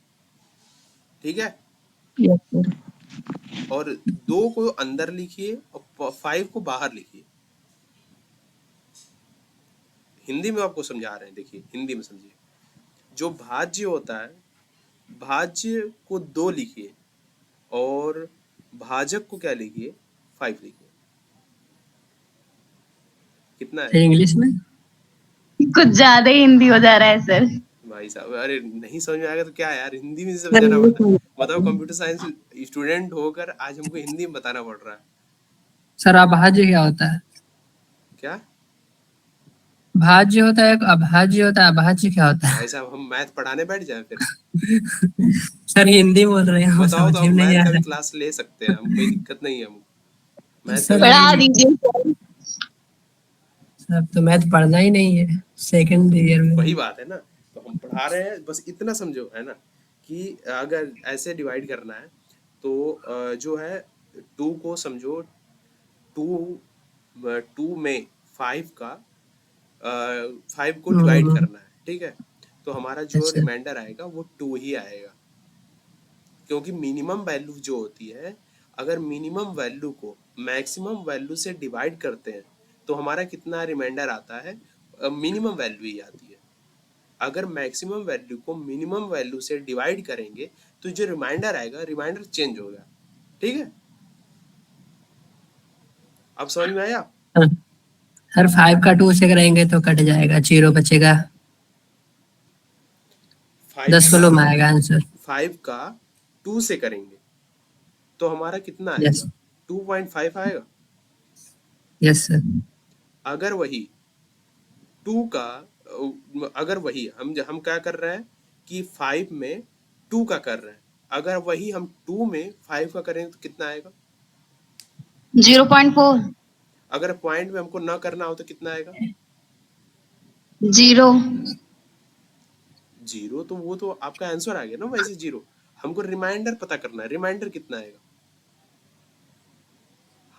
ठीक है? Yes sir. और 2 को अंदर लिखिए और 5 को बाहर लिखिए। हिंदी में आपको समझा रहे हैं, देखिए हिंदी में समझिए। जो भाज्य होता है, भाज्य को 2 लिखिए और भाजक को क्या लिखिए? 5 लिखिए। कितना है? इंग्लिश में कुछ ज्यादा ही हिंदी हो जा रहा है सर। भाई साहब, अरे नहीं समझ में आएगा तो क्या है यार, हिंदी में सर समझाना ये पड़ता है। समझ बताओ, कंप्यूटर साइंस स्टूडेंट होकर आज हमको हिंदी में बताना पड़ रहा है। सर अभाज्य क्या होता है? क्या भाज्य होता है, अभाज्य होता है, अभाज्य क्या होता है? भाई साहब, हम मैथ पढ़ाने बैठ जाए फिर? सर हिंदी बोल रहे हैं, हम बताओ तो, समझ में हम नहीं मैथ आ का भी रहा क्लास ले सकते हैं, हम कोई दिक्कत नहीं है हमको, है। मैथ का सर भी ले पढ़ा सकते हैं। दीजिए सर। सर तो मैथ पढ़ना ही नहीं है सेकंड ईयर वही में। बात है ना, तो हम पढ़ा रहे हैं, बस इतना समझो है ना, कि अगर ऐसे डिवाइड करना है तो जो है, टू को समझो, टू टू में फाइव का, फाइव को डिवाइड हम्म, करना है, ठीक है? तो हमारा जो अच्छा। रिमाइंडर आएगा वो टू ही आएगा, क्योंकि मिनिमम वैल्यू जो होती है, अगर मिनिमम वैल्यू को मैक्सिमम वैल्यू से डिवाइड करते हैं तो हमारा कितना रिमाइंडर आता है? मिनिमम वैल्यू ही आती है। अगर मैक्सिमम वैल्यू को मिनिमम वैल्यू से डिवाइड करेंगे तो जो रिमाइंडर आएगा, रिमाइंडर चेंज होगा, ठीक है? अब समझ में आया? हाँ, सर 5 का 2 से करेंगे तो कट जाएगा, 0 बचेगा। फाइव का 10 में आएगा आंसर। फाइव का टू से करेंगे तो हमारा कितना यस। आएगा? 2.5 आएगा। Yes sir. अगर वही टू का, अगर वही हम क्या कर रहे हैं कि फाइव में टू का कर रहे हैं, अगर वही हम टू में फाइव का करें तो कितना आएगा? 0.4। अगर पॉइंट में हमको ना करना हो तो कितना आएगा? 0। जीरो, तो वो तो आपका आंसर आ गया ना वैसे जीरो। हमको रिमाइंडर पता करना है, रिमाइंडर कितना आएगा।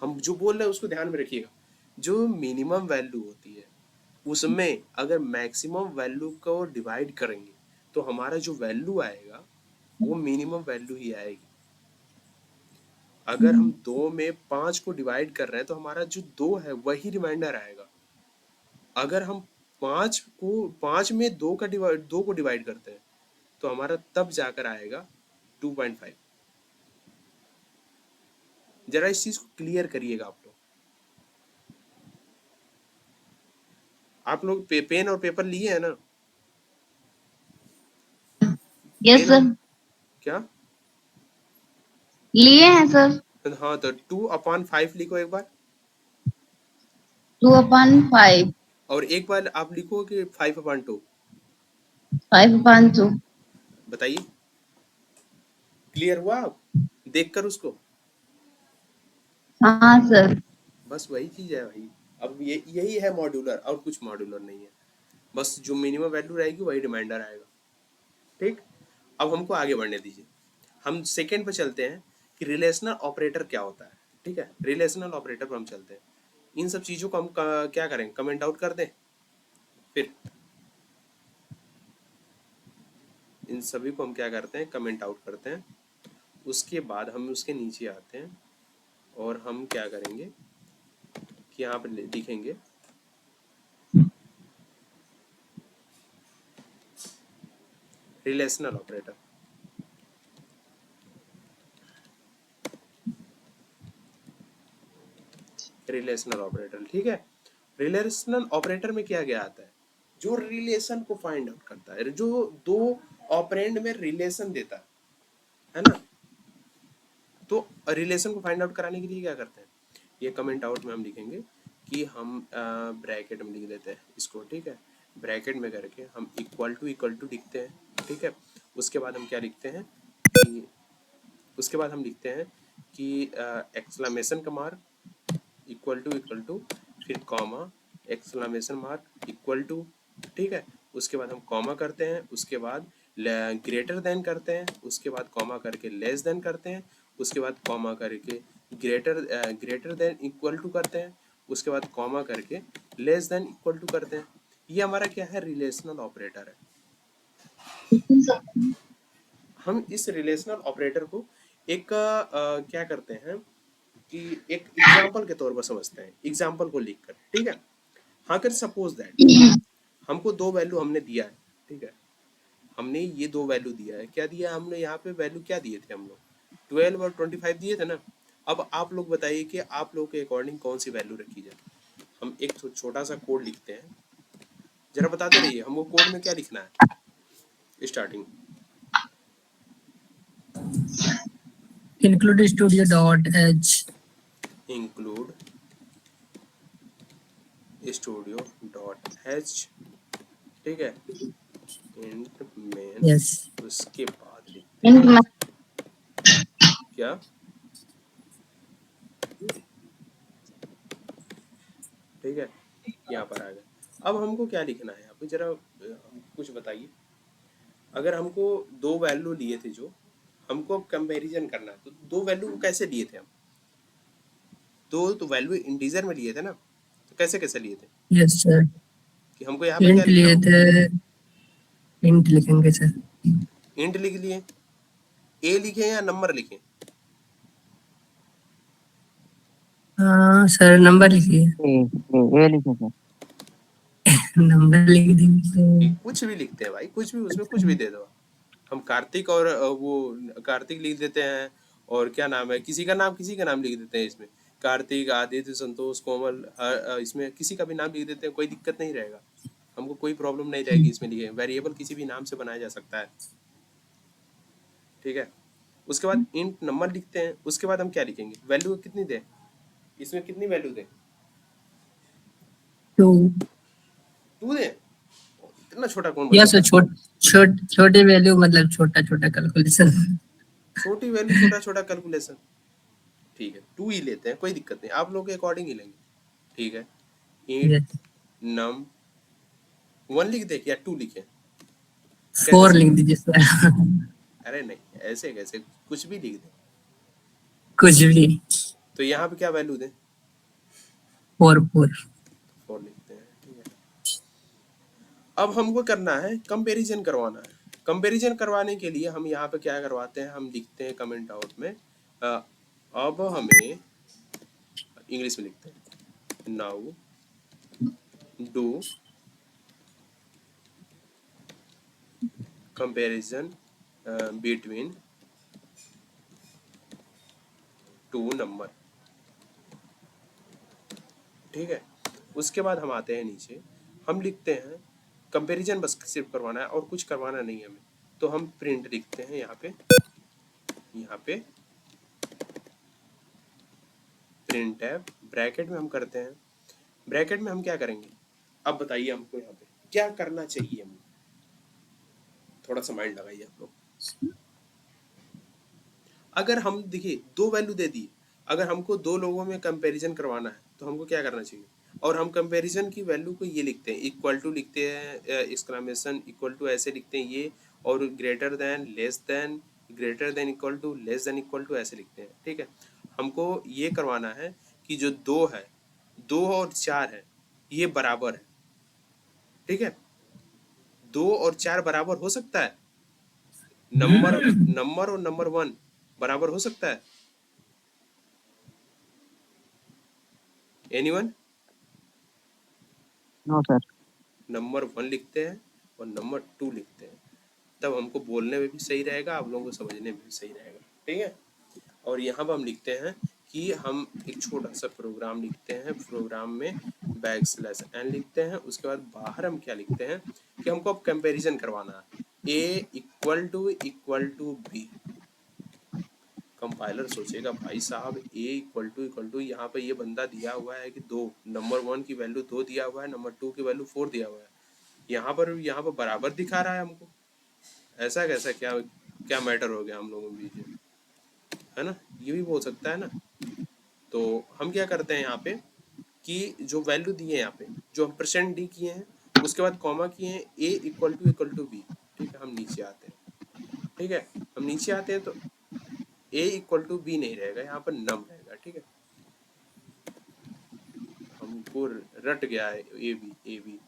हम जो बोल रहे हैं उसको ध्यान में रखिएगा, जो मिनिमम वैल्यू होती है उसमें अगर मैक्सिमम वैल्यू को डिवाइड करेंगे तो हमारा जो वैल्यू आएगा वो मिनिमम वैल्यू ही आएगी। अगर हम दो में पांच को डिवाइड कर रहे हैं तो हमारा जो दो है वही रिमाइंडर आएगा। अगर हम पांच में दो को डिवाइड करते हैं तो हमारा तब जाकर आएगा 2.5। जरा इस चीज को क्लियर करिएगा आप लोग। आप लोग पेन और पेपर लिए है ना? यस पेन और सर, क्या? लिए हैं सर। हाँ, तो 2/5 लिखो एक बार, 2/5। और एक बार आप लिखो कि 5/2। 5/2। बताइए, क्लियर हुआ आप देखकर उसको? हाँ सर। बस वही चीज है भाई। अब ये यही है मॉड्यूलर, और कुछ मॉड्यूलर नहीं है। बस जो मिनिमम वैल्यू रहेगी वही रिमाइंडर आएगा, ठीक? अब हमको आगे बढ़ने दीजिए, हम सेकेंड पे चलते हैं कि रिलेशनल ऑपरेटर क्या होता है। ठीक है, रिलेशनल ऑपरेटर पर हम चलते हैं। इन सब चीजों को हम क्या करें, कमेंट आउट कर दें फिर? इन सभी को हम क्या करते हैं, कमेंट आउट करते हैं। उसके बाद हम उसके नीचे आते हैं और हम क्या करेंगे कि यहाँ पर लिखेंगे रिलेशनल ऑपरेटर। रिलेशनल ऑपरेटर, ठीक है। रिलेशनल ऑपरेटर में क्या क्या आता है? जो रिलेशन को फाइंड आउट करता है, जो दो ऑपरेंड में रिलेशन देता है ना। तो रिलेशन को फाइंड आउट कराने के लिए क्या करते हैं, ये कमेंट आउट में हम लिखेंगे कि हम ब्रैकेट में लिख देते हैं इसको, ठीक है। ब्रैकेट में करके हम इक्वल टू लिखते हैं, ठीक है। उसके बाद हम क्या लिखते हैं कि उसके बाद हम लिखते हैं कि एक्सक्लेमेशन का मार्क इक्वल टू फिर comma, exclamation mark equal to, ठीक है। उसके बाद हम कॉमा करते हैं, उसके बाद ग्रेटर देन करते हैं, उसके बाद कॉमा करके लेस देन करते हैं, उसके बाद कॉमा करके ग्रेटर देन इक्वल टू करते हैं, उसके बाद कॉमा करके लेस देन इक्वल टू करते हैं। ये हमारा क्या है, रिलेशनल ऑपरेटर है। हम इस रिलेशनल ऑपरेटर को एक क्या करते हैं कि एक एग्जाम्पल के तौर पर समझते हैं, एग्जाम्पल को लिख कर, ठीक है। हाँ, कर सपोज दैट हमको दो वैल्यू हमने दिया है, ठीक है। हमने ये दो वैल्यू दिया है, क्या दिया हमने यहाँ पे, वैल्यू क्या दिए थे हम लोग, 12 और 25 दिए थे ना। अब आप लोग बताइए कि आप लोग के अकॉर्डिंग कौन सी वैल्यू रखी जाए। हम एक छोटा सा कोड लिखते हैं, जरा बताते रहिए हमको कोड में क्या लिखना है। Starting include studio dot h include studio dot H, ठीक है, इंट मेन, yes उसके बाद लिखते हैं क्या, ठीक है, यहाँ पर आ गया। अब हमको क्या लिखना है यहाँ पे, जरा कुछ बताइए। अगर हमको दो वैल्यू लिए थे, जो हमको कंपैरिजन करना है, तो दो वैल्यू कैसे लिए थे हम? दो तो वैल्यू इंटीजर में लिए थे ना, तो कैसे कैसे लिए थे yes sir कि हमको यहाँ पे क्या int लिखना लिए हो? थे int लिखेंगे सर इंट लिख लिए, ए लिखे या नंबर लिखे? हाँ सर नंबर लिखिए ये लिखे सर। नंबर लिख देंगे कि तो कुछ भी लिखते हैं भाई, कुछ भी, उसमें कुछ भी दे दो। हम कार्तिक और वो कार्तिक लिख देते हैं, और क्या नाम है, किसी का नाम लिख देते हैं इसमें, कार्तिक, आदित्य, संतोष, कोमल, इसमें किसी का भी नाम लिख देते हैं, कोई दिक्कत नहीं रहेगा, हमको कोई प्रॉब्लम नहीं रहेगी इसमें। लिखे वेरिएबल किसी भी नाम से बनाया जा सकता है, ठीक है। उसके बाद इंट नंबर लिखते हैं, उसके बाद हम क्या लिखेंगे, वैल्यू कितनी दें, इसमें कितनी वैल्यू दें? तो 2 दें? इतना छोटा कौन यस बनाता है? छोटे वैल्यू मतलब छोटा छोटा कैलकुलेशन छोटी वैल्यू छोटा छोटा कैलकुलेशन, ठीक है, 2 ही लेते हैं, कोई दिक्कत नहीं, आप लोग के अकॉर्डिंग ही लेंगे, ठीक है। इंट नम 1 लिख दे या 2 लिखे, कैसे 4 से? लिख दीजिए सर अरे नहीं, ऐसे कैसे, कुछ भी लिख दे। कुछ भी तो यहाँ पे क्या वैल्यू दें? 4 4 लिखते हैं, ठीक है। अब हमको करना है कंपैरिजन करवाना है। कंपैरिजन करवाने के लिए हम यहाँ पे क्या करवाते हैं, हम लिखते हैं कमेंट आउट में, अब हमें इंग्लिश में लिखते हैं, now do comparison between 2 number, ठीक है। उसके बाद हम आते हैं नीचे, हम लिखते हैं कंपैरिजन बस सिर्फ करवाना है और कुछ करवाना नहीं है हमें, तो हम प्रिंट लिखते हैं यहाँ पे प्रिंट है, ब्रैकेट में हम करते हैं, ब्रैकेट में हम क्या करेंगे, अब बताइए हमको यहाँ पे क्या करना चाहिए, हमें थोड़ा सा माइंड लगाइए आप लोग। अगर हम देखिए 2 वैल्यू दे दी, अगर हमको 2 लोगों में कंपैरिजन करवाना है तो हमको क्या करना चाहिए, और हम कंपैरिजन की वैल्यू को ये लिखते हैं, इक्वल टू लिखते हैं, एक्सक्लेमेशन इक्वल टू ऐसे लिखते हैं ये, और greater than, less than, greater than equal to, less than equal to ऐसे लिखते हैं, ठीक है। हमको ये करवाना है कि जो 2 है, 2 और 4 है, ये बराबर है, ठीक है। 2 और 4 बराबर हो सकता है, नंबर और नंबर 1 बराबर हो सकता है, एनीवन? No sir. नंबर 1 लिखते हैं और नंबर 2 लिखते हैं, तब हमको बोलने में भी सही रहेगा, आप लोगों को समझने में भी सही रहेगा, ठीक है। और यहाँ पर हम लिखते हैं कि हम एक छोटा सा प्रोग्राम लिखते हैं, प्रोग्राम में \n लिखते हैं, उसके बाद बाहर हम क्या लिखते हैं कि हमको अब कंपैरिजन करवाना है, a equal to b। Compiler सोचेगा भाई साहब a इक्वल टू यहाँ पे ये बंदा दिया हुआ है कि 2, नंबर 1 की वैल्यू 2 दिया हुआ है, नंबर 2 की वैल्यू 4 दिया हुआ है, यहाँ पर बराबर दिखा रहा है हमको, ऐसा कैसा, क्या क्या मैटर हो गया हम लोगों के बीच में, है ना, ये भी हो सकता है ना। तो हम क्या करते हैं यहाँ पे कि जो वैल्यू दिए हैं यहाँ पे, जो हम %d किए हैं, उसके बाद कॉमा किए हैं, a इक्वल टू b, ठीक है। हम नीचे आते हैं, ठीक है, हम नीचे आते हैं तो a इक्वल टू b नहीं रहेगा, यहाँ पर नम रहेगा, ठीक है। हमको रट गया है ए बी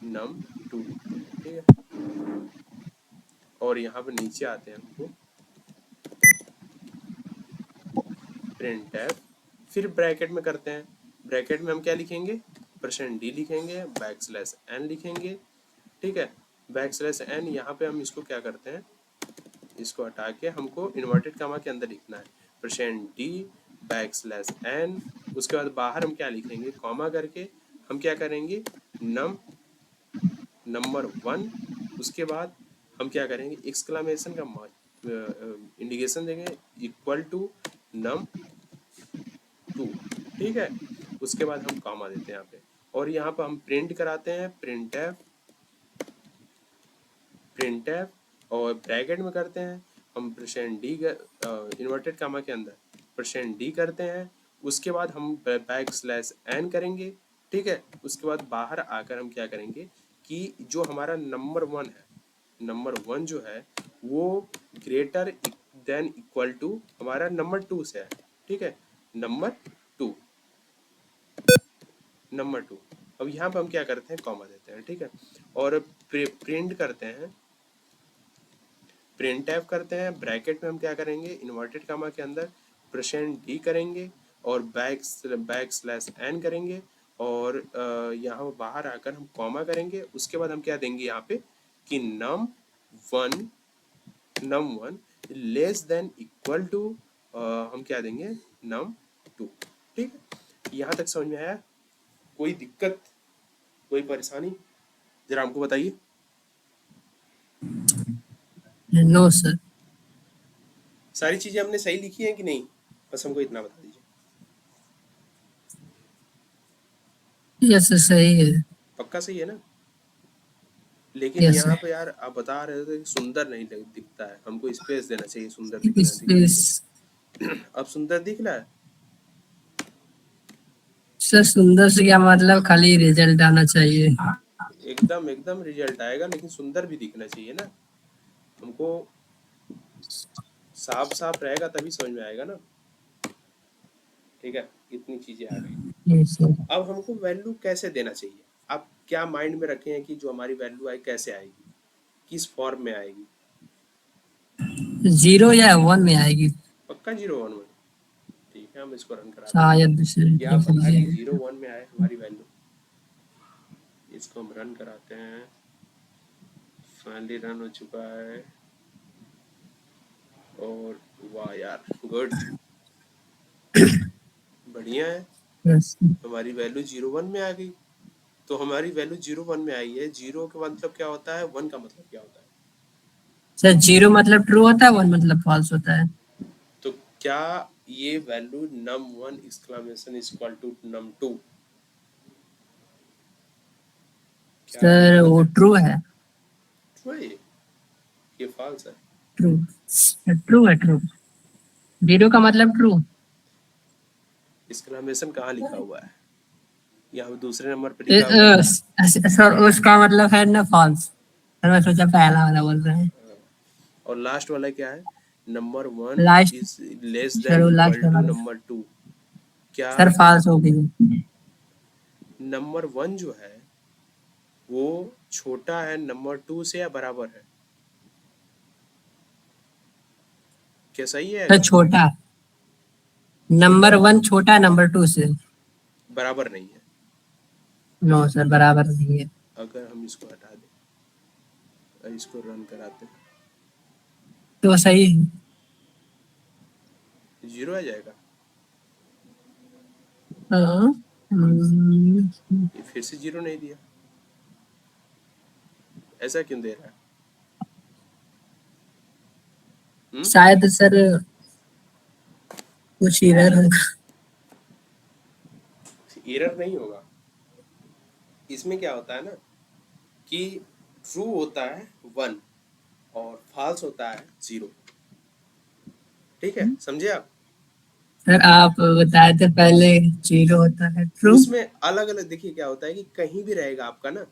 नम 2 लिखते हैं, ठीक है। और यहाँ पर नीचे आते हैं, हमको प्रिंट है, फिर ब्रैकेट में करते हैं, ब्रैकेट में हम क्या लिखेंगे, %d लिखेंगे, \n लिखेंगे, ठीक है। \n यहाँ पे हम इसको क्या करते हैं, इसको हटा के हमको इन्वर्टेड कामा के अंदर लिखना है, %d \n, उसके बाद बाहर हम क्या लिखेंगे, कॉमा करके हम क्या करेंगे, नंबर 1 उसके बाद हम क्या करेंगे, एक्सक्लेमेशन का इंडिकेशन देंगे इक्वल टू num2, ठीक है। उसके बाद हम कॉमा देते हैं यहाँ पे, और यहाँ पर हम प्रिंट कराते हैं प्रिंटफ, और ब्रैकेट में करते हैं हम %d इन्वर्टेड कामा के अंदर %d करते हैं। उसके बाद हम \n करेंगे, ठीक है। उसके बाद बाहर आकर हम क्या करेंगे कि जो हमारा नंबर 1 है, नंबर 1 जो है वो ग्रेटर देन इक्वल टू हमारा नंबर 2 से है, ठीक है। नंबर 2 अब यहाँ पर हम क्या करते हैं, कॉमा देते हैं, ठीक है। और प्रिंट करते हैं, प्रिंटफ करते हैं, ब्रैकेट में हम क्या करेंगे, इन्वर्टेड कामा के अंदर %d करेंगे और \n करेंगे, और यहाँ बाहर आकर हम कॉमा करेंगे। उसके बाद हम क्या देंगे यहाँ पे कि num1 less than equal to हम क्या देंगे num2, ठीक है। यहाँ तक समझ में आया? कोई दिक्कत, कोई परेशानी जरा हमको बताइए। No sir. सारी चीजें हमने सही लिखी हैं कि नहीं, बस हमको इतना बता दीजिए। यस सर, सही है। पक्का सही है ना? लेकिन यस यहाँ सर। पे यार आप बता रहे थे कि सुंदर नहीं दिखता है, हमको स्पेस देना चाहिए, सुंदर दिखना स्पेस। अब सुंदर दिख रहा है? सर सुंदर से क्या मतलब, खाली रिजल्ट आना चाहिए। एकदम एकदम रिजल्ट आएगा, लेकिन सुंदर भी दिखना चाहिए ना हमको। साफ साफ रहेगा तभी समझ में आएगा ना, ठीक है। इतनी चीजें आ गई। Yes sir. अब हमको वैल्यू कैसे देना चाहिए, आप क्या माइंड में रखे हैं कि जो हमारी वैल्यू आए कैसे आएगी, किस फॉर्म में आएगी? 0 या 1 में आएगी पक्का 0 1 में? ठीक है, हम इसको रन कराते हैं। शायद सर, क्या पता कि देखिए। 0 1 में आए हमारी वैल्यू। इसको हम रन कराते हैं, फाइनली रन हो चुका है, और वाह यार, गुड, बढ़िया है। यस हमारी वैल्यू 0 1 में आ गई। तो हमारी वैल्यू 0 1 में आई है। 0 का मतलब क्या होता है, 1 का मतलब क्या होता है? सर, 0 मतलब ट्रू होता है, 1 मतलब फॉल्स होता है। तो क्या ये value num1 exclamation is equal to num2? Sir वो ट्रू है। ट्रू है ये फॉल्स है? ट्रू, ट्रू है, ट्रू। 0 का मतलब ट्रू। एक्सक्लेमेशन कहाँ लिखा हुआ है? यहाँ पे दूसरे नंबर पे लिखा हुआ है। सर उसका मतलब है ना फॉल्स। सर मैं सोचा पहला वाला बोल रहे हैं। और लास्ट वाला क्या है, number 1 last. Is less sir than वो लास्ट इक्वल टू वाला नंबर 2। क्या सर फॉल्स हो गई। नंबर 1 जो है वो छोटा है नंबर 2 से या बराबर है? क्या सही है? सर छोटा, नंबर 1 छोटा है नंबर 2 से। बराबर नहीं है। नो सर, बराबर नहीं है। अगर हम इसको हटा दें और इसको रन कराते हैं, तो सही है। 0 आ जाएगा। हाँ, ये फिर से 0 नहीं दिया, ऐसा क्यों दे रहा है? शायद सर कुछ एरर होगा। एरर नहीं होगा। इसमें क्या होता है ना कि ट्रू होता है 1 और फॉल्स होता है 0, ठीक है, समझे आप? सर आप बताए थे पहले 0 होता है ट्रू। उसमें अलग अलग देखिए क्या होता है कि कहीं भी रहेगा आपका ना,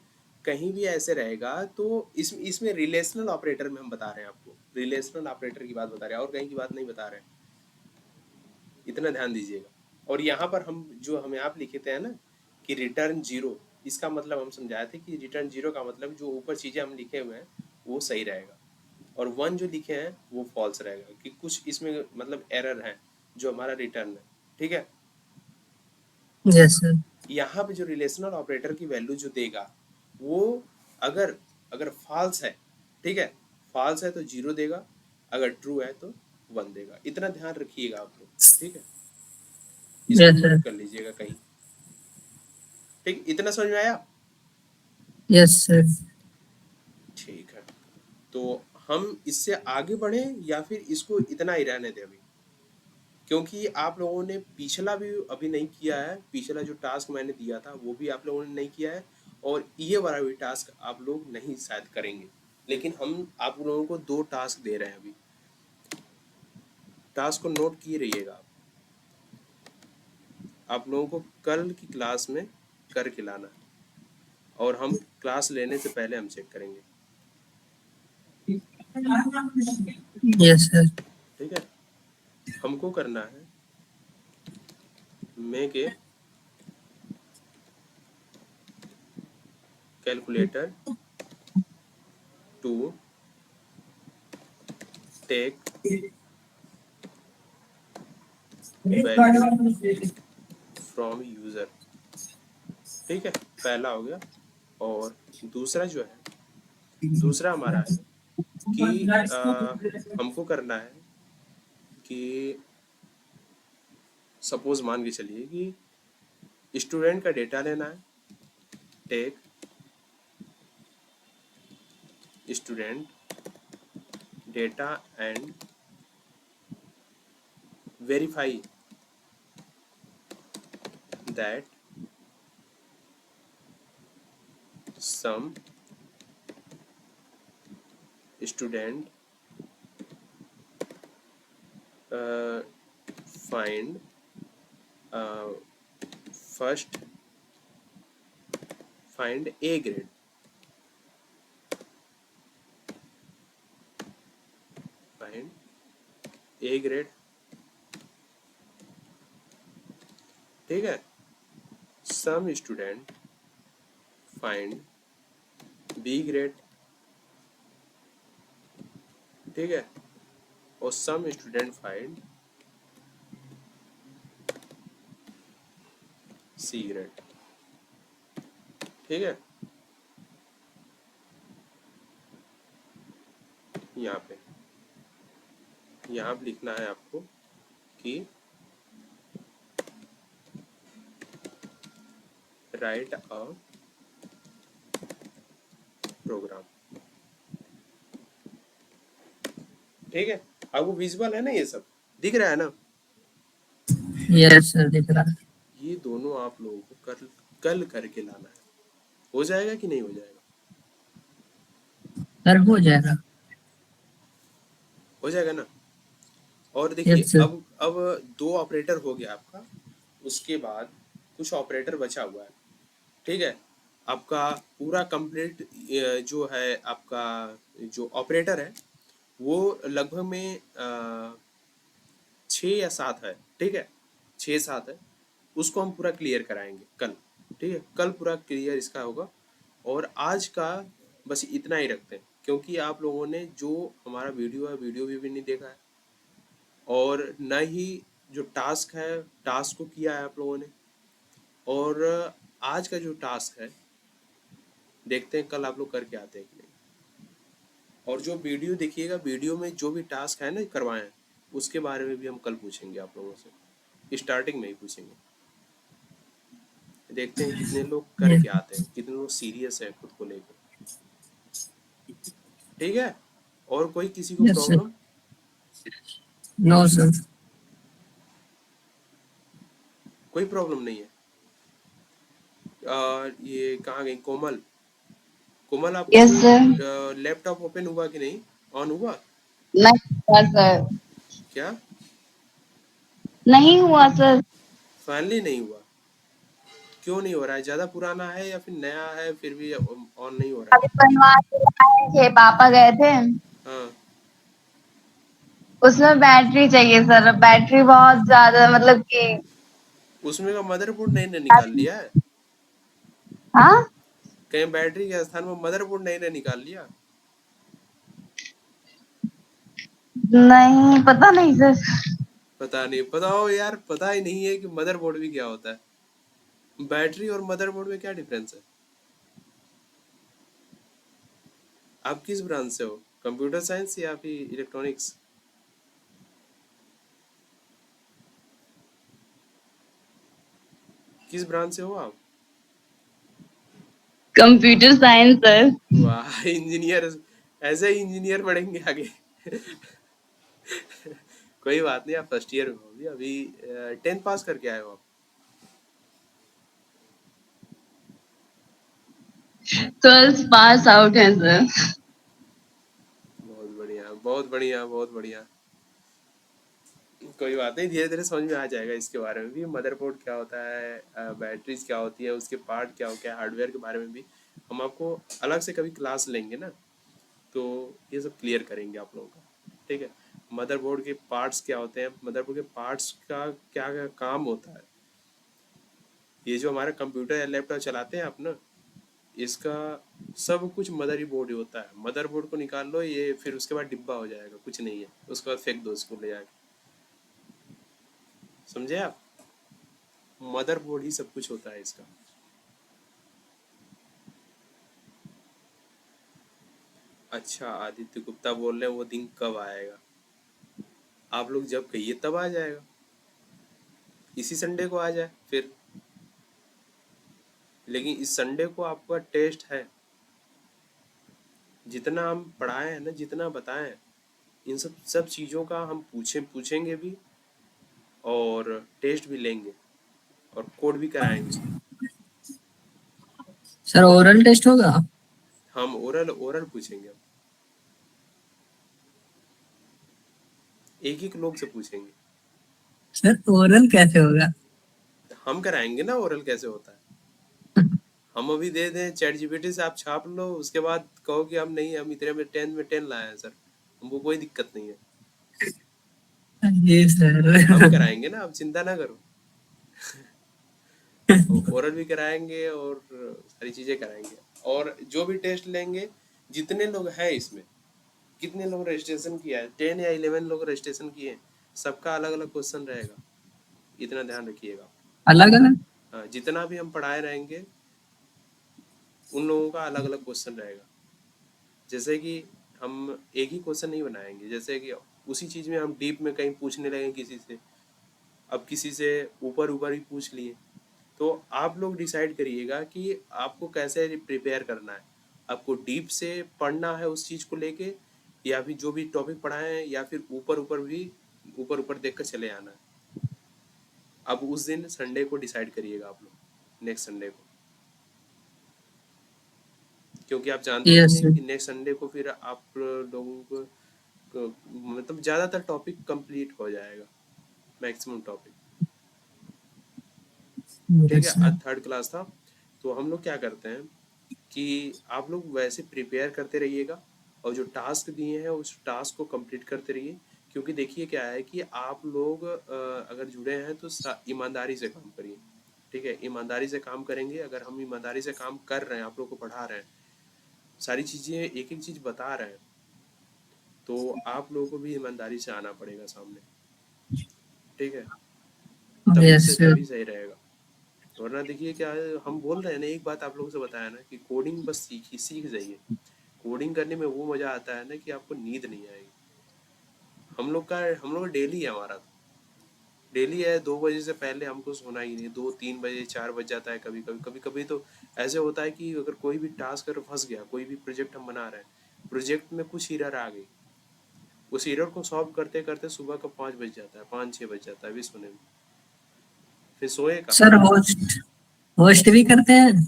कहीं भी ऐसे रहेगा, तो इसमें रिलेशनल ऑपरेटर में हम बता रहे हैं आपको, रिलेशनल ऑपरेटर की बात बता रहे हैं, और कहीं की बात नहीं बता रहे हैं, इतना ध्यान दीजिएगा। और यहाँ पर हम जो हमें आप लिखे थे ना कि रिटर्न 0, इसका मतलब हम समझाए थे कि रिटर्न 0 का मतलब जो ऊपर चीजें हम लिखे हुए हैं वो सही रहेगा, और 1 जो लिखे हैं वो फॉल्स रहेगा, कि कुछ इसमें मतलब एरर है जो हमारा रिटर्न है, ठीक है। Yes sir. यहाँ पे जो रिलेशनल ऑपरेटर की वैल्यू जो देगा वो अगर अगर फॉल्स है, ठीक है, फॉल्स है तो 0 देगा, अगर ट्रू है तो 1 देगा। इतना ध्यान रखिएगा आप लोग, ठीक है, इसको यस सर। नोट कर लीजिएगा कहीं, ठीक, इतना समझ में आया? Yes sir. ठीक है। तो हम इससे आगे बढ़ें या फिर इसको इतना ही रहने दें अभी, क्योंकि आप लोगों ने पिछला भी अभी नहीं किया है, पिछला जो टास्क मैंने दिया था वो भी आप लोगों ने नहीं किया है, और ये वाला भी टास्क आप लोग नहीं शायद करेंगे, लेकिन हम आप लोगों को 2 टास्क दे रहे हैं अभी। टास्क को नोट किए रहिएगा आप लोगों को कल की क्लास में करके लाना है, और हम क्लास लेने से पहले हम चेक करेंगे, यस सर। ठीक है। हमको करना है make a calculator to take value from user, ठीक है, पहला हो गया। और दूसरा जो है, दूसरा हमारा है कि हमको करना है कि सपोज मान के चलिए कि स्टूडेंट का डेटा लेना है, tech student data and verify that some student find first find A grade, find A grade, ठीक है। some student find B grade, ठीक है, और some student find C grade, ठीक है। यहाँ पे लिखना है आपको कि राइट अ प्रोग्राम, ठीक है। आपको विजुअल है ना, ये सब दिख रहा है ना? यस सर, दिख रहा है। ये दोनों आप लोगों को कल करके लाना है। हो जाएगा कि नहीं हो जाएगा? सर हो जाएगा। हो जाएगा ना। और देखिए यस सर। अब 2 ऑपरेटर हो गया आपका, उसके बाद कुछ ऑपरेटर बचा हुआ है, ठीक है। आपका पूरा कंप्लीट जो है आपका जो ऑपरेटर है वो लगभग में 6 या 7 है, ठीक है, 6-7 है। उसको हम पूरा क्लियर कराएंगे कल, ठीक है, कल पूरा क्लियर इसका होगा। और आज का बस इतना ही रखते हैं, क्योंकि आप लोगों ने जो हमारा वीडियो है वीडियो भी नहीं देखा है, और न ही जो टास्क है टास्क को किया है आप लोगों ने। और आज का जो टास्क है देखते हैं कल आप लोग करके आते हैं कि नहीं। और जो वीडियो देखिएगा, वीडियो में जो भी टास्क है ना करवाए हैं उसके बारे में भी हम कल पूछेंगे आप लोगों से, स्टार्टिंग में ही पूछेंगे। देखते हैं कितने लोग करके आते हैं, कितने लोग सीरियस है खुद को लेकर, ठीक है। और कोई किसी को yes sir. Problem? No sir. कोई प्रॉब्लम नहीं है। ये कहाँ गई कोमल? कोमल आपका यस सर। लैपटॉप ओपन हुआ कि नहीं, ऑन हुआ? नहीं हुआ सर। क्या नहीं हुआ सर। फाइनली नहीं हुआ? क्यों नहीं हो रहा है? ज्यादा पुराना है या फिर नया है फिर भी ऑन नहीं हो रहा अभी बनवा के लाए थे, पापा गए थे। है? हाँ, उसमें बैटरी चाहिए सर, बैटरी बहुत ज्यादा मतलब कि। उसमें का मदरबोर्ड नहीं ना निकाल लिया है? हाँ। कहीं बैटरी के स्थान में मदरबोर्ड नहीं ना निकाल लिया? नहीं पता नहीं सर। पता नहीं, पता हो यार, पता ही नहीं है कि मदरबोर्ड भी क्या होता है। बैटरी और मदरबोर्ड में क्या डिफरेंस है? आप किस ब्रांच से हो, कंप्यूटर साइंस या फिर इलेक्ट्रॉनिक्स? किस ब्रांच से हो आप? Computer science sir. वाह, इंजीनियर ऐसे ही इंजीनियर पढ़ेंगे आगे। कोई बात नहीं, आप फर्स्ट ईयर में हो अभी अभी 10th पास करके आए हो आप? 12th पास आउट है सर। बहुत बढ़िया, बहुत बढ़िया, बहुत बढ़िया। कोई बात नहीं, धीरे धीरे समझ में आ जाएगा इसके बारे में भी, मदरबोर्ड क्या होता है, बैटरीज क्या होती है, उसके पार्ट क्या होते हैं, हार्डवेयर के बारे में भी हम आपको अलग से कभी क्लास लेंगे ना, तो ये सब क्लियर करेंगे आप लोगों का। ठीक है, मदरबोर्ड के पार्ट्स क्या होते हैं, मदरबोर्ड के पार्ट्स का क्या क्या काम होता है, ये जो हमारा कंप्यूटर या लैपटॉप चलाते हैं आप ना, इसका सब कुछ मदर ही बोर्ड ही होता है। मदरबोर्ड को निकाल लो, ये फिर उसके बाद डिब्बा हो जाएगा, कुछ नहीं है, उसके बाद फेंक दो इसको ले जाके। समझे आप? मदरबोर्ड ही सब कुछ होता है इसका। अच्छा, आदित्य गुप्ता बोल रहे हैं वो दिन कब आएगा? आप लोग जब कहिए तब आ जाएगा, इसी संडे को आ जाए फिर। लेकिन इस संडे को आपका टेस्ट है। जितना हम पढ़ाए हैं ना, जितना बताए हैं, इन सब चीज़ों का हम पूछेंगे भी, और टेस्ट भी लेंगे, और कोड भी कराएंगे। सर ओरल टेस्ट होगा? हम ओरल ओरल पूछेंगे, हम एक एक लोग से पूछेंगे। सर ओरल कैसे होगा? हम कराएंगे ना ओरल कैसे होता है। हम अभी दे दें चैट जीपीटी से, आप छाप लो, उसके बाद कहो कि हम नहीं, हम इतने में 10 में 10 लाए हैं सर, हमको कोई दिक्कत नहीं है, जी सर। हम कराएंगे ना, आप चिंता ना करो। ओरल भी कराएंगे और सारी चीजें कराएंगे, और जो भी टेस्ट लेंगे, जितने लोग हैं इसमें, कितने लोग रजिस्ट्रेशन किया है, 10 या 11 लोग रजिस्ट्रेशन किए हैं, सबका अलग अलग क्वेश्चन रहेगा, इतना ध्यान रखिएगा। अलग अलग? हाँ, जितना भी हम पढ़ाए रहेंगे उन लोगों का अलग अलग क्वेश्चन रहेगा। जैसे कि हम एक ही क्वेश्चन नहीं बनाएंगे, जैसे कि उसी चीज में हम डीप में कहीं पूछने लगे किसी से, अब किसी से ऊपर ऊपर ही पूछ लिए, तो आप लोग डिसाइड करिएगा कि आपको कैसे प्रिपेयर करना है। आपको डीप से पढ़ना है उस चीज को लेके, या फिर जो भी टॉपिक पढ़ाए हैं, या फिर ऊपर ऊपर भी ऊपर ऊपर देख कर चले आना है। अब उस दिन संडे को डिसाइड करिएगा आप लोग, नेक्स्ट संडे को, क्योंकि आप जानते ही यस हैं सर। कि नेक्स्ट संडे को फिर आप लोगों मतलब ज़्यादातर टॉपिक कंप्लीट हो जाएगा, मैक्सिमम टॉपिक। ठीक यस है, सर। आज थर्ड क्लास था, तो हम लोग क्या करते हैं कि आप लोग वैसे प्रिपेयर करते रहिएगा, और जो टास्क दिए हैं उस टास्क को कंप्लीट करते रहिए। क्योंकि देखिए क्या है कि आप लोग अगर जुड़े हैं तो ईमानदारी से काम करिए। ठीक है, ईमानदारी से काम करेंगे, अगर हम ईमानदारी से काम कर रहे हैं, आप लोग को पढ़ा रहे हैं, सारी चीज़ें एक एक चीज़ बता रहे हैं, तो आप लोगों को भी ईमानदारी से आना पड़ेगा सामने। ठीक है, तभी यस से सर। तभी सही रहेगा। वरना देखिए क्या है, हम बोल रहे हैं ना, एक बात आप लोगों से बताया ना कि कोडिंग बस सीख जाइए। कोडिंग करने में वो मज़ा आता है ना कि आपको नींद नहीं आएगी। हम लोग डेली है हमारा, डेली है, 2 बजे से पहले हमको सोना ही नहीं, 2 3 बजे 4 बज जाता है, कभी कभी तो ऐसे होता है कि अगर कोई भी टास्क अगर फंस गया, कोई भी प्रोजेक्ट हम बना रहे हैं, प्रोजेक्ट में कुछ एरर आ गई, उस एरर को सॉल्व करते करते सुबह का 5 बज जाता है, 5 6 बज जाता है अभी सोने में, फिर सोए कहाँ? सर होस्ट होस्ट भी करते हैं?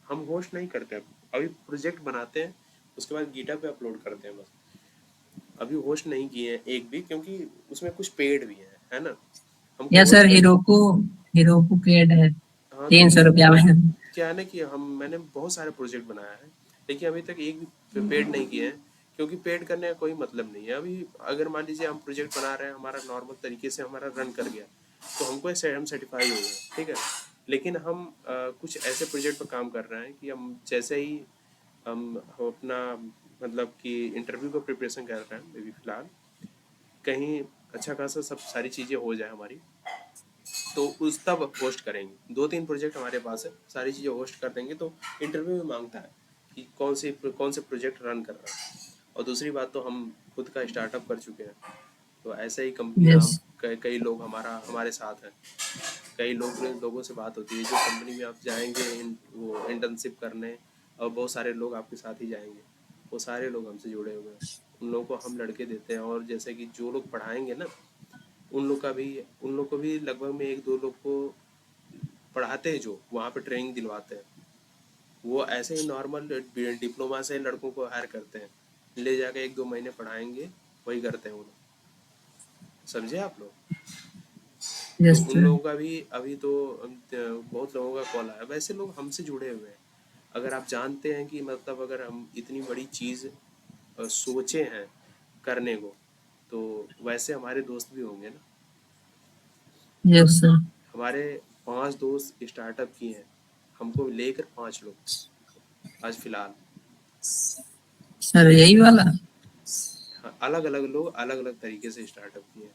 हम होस्ट नहीं करते हैं, अभी प्रोजेक्ट बनाते हैं, उसके बाद गिटहब पे अपलोड करते हैं बस। अभी होस्ट नहीं किए हैं एक भी, क्योंकि उसमें कुछ पेड भी है ना, हमको यस सर। होस्ट कर। हीरोको पेड है, हाँ, तो 300 रुपया में। क्या है ना कि मैंने बहुत सारे प्रोजेक्ट बनाया है, लेकिन अभी तक एक भी पेड नहीं किए हैं, क्योंकि पेड करने का कोई मतलब नहीं है अभी। अगर मान लीजिए हम प्रोजेक्ट बना रहे हैं, हमारा नॉर्मल तरीके से हमारा रन कर गया, तो हमको ऐसे हम सर्टिफाई हो गए, ठीक है। लेकिन हम कुछ ऐसे प्रोजेक्ट पर काम कर रहे हैं कि हम जैसे ही हम अपना मतलब कि इंटरव्यू का प्रिपरेशन कर रहे हैं अभी फ़िलहाल, कहीं अच्छा खासा सब सारी चीज़ें हो जाए हमारी, तो उस तब होस्ट करेंगे। 2 3 प्रोजेक्ट हमारे पास है, सारी चीज़ें होस्ट कर देंगे, तो इंटरव्यू में मांगता है कि कौन से प्रोजेक्ट रन कर रहा है। और दूसरी बात, तो हम खुद का स्टार्टअप कर चुके हैं, तो ऐसे ही कंपनियां यस। हम कई लोग हमारे साथ हैं। कई लोगों से बात होती है, जो कंपनी में आप जाएंगे वो इंटर्नशिप करने, और बहुत सारे लोग आपके साथ ही जाएंगे। वो सारे लोग हमसे जुड़े हुए हैं, उन लोगों को हम लड़के देते हैं। और जैसे कि जो लोग पढ़ाएंगे ना, उन लोग को भी लगभग में 1-2 लोग को पढ़ाते हैं, जो वहाँ पे ट्रेनिंग दिलवाते हैं। वो ऐसे ही नॉर्मल डिप्लोमा से लड़कों को हायर करते हैं, ले जाके 1-2 महीने पढ़ाएंगे, वही करते हैं वो लोग। समझे आप लोग? तो यस उन सर। लोगों का भी अभी तो बहुत लोगों का कॉल आया। वैसे लोग हमसे जुड़े हुए हैं। अगर आप जानते हैं कि मतलब अगर हम इतनी बड़ी चीज़ सोचे हैं करने को, तो वैसे हमारे दोस्त भी होंगे ना। Yes sir. हमारे 5 दोस्त स्टार्टअप किए हैं, हमको लेकर 5 लोग आज फिलहाल। सर यही वाला। हाँ, अलग अलग लोग अलग अलग तरीके से स्टार्टअप किए हैं।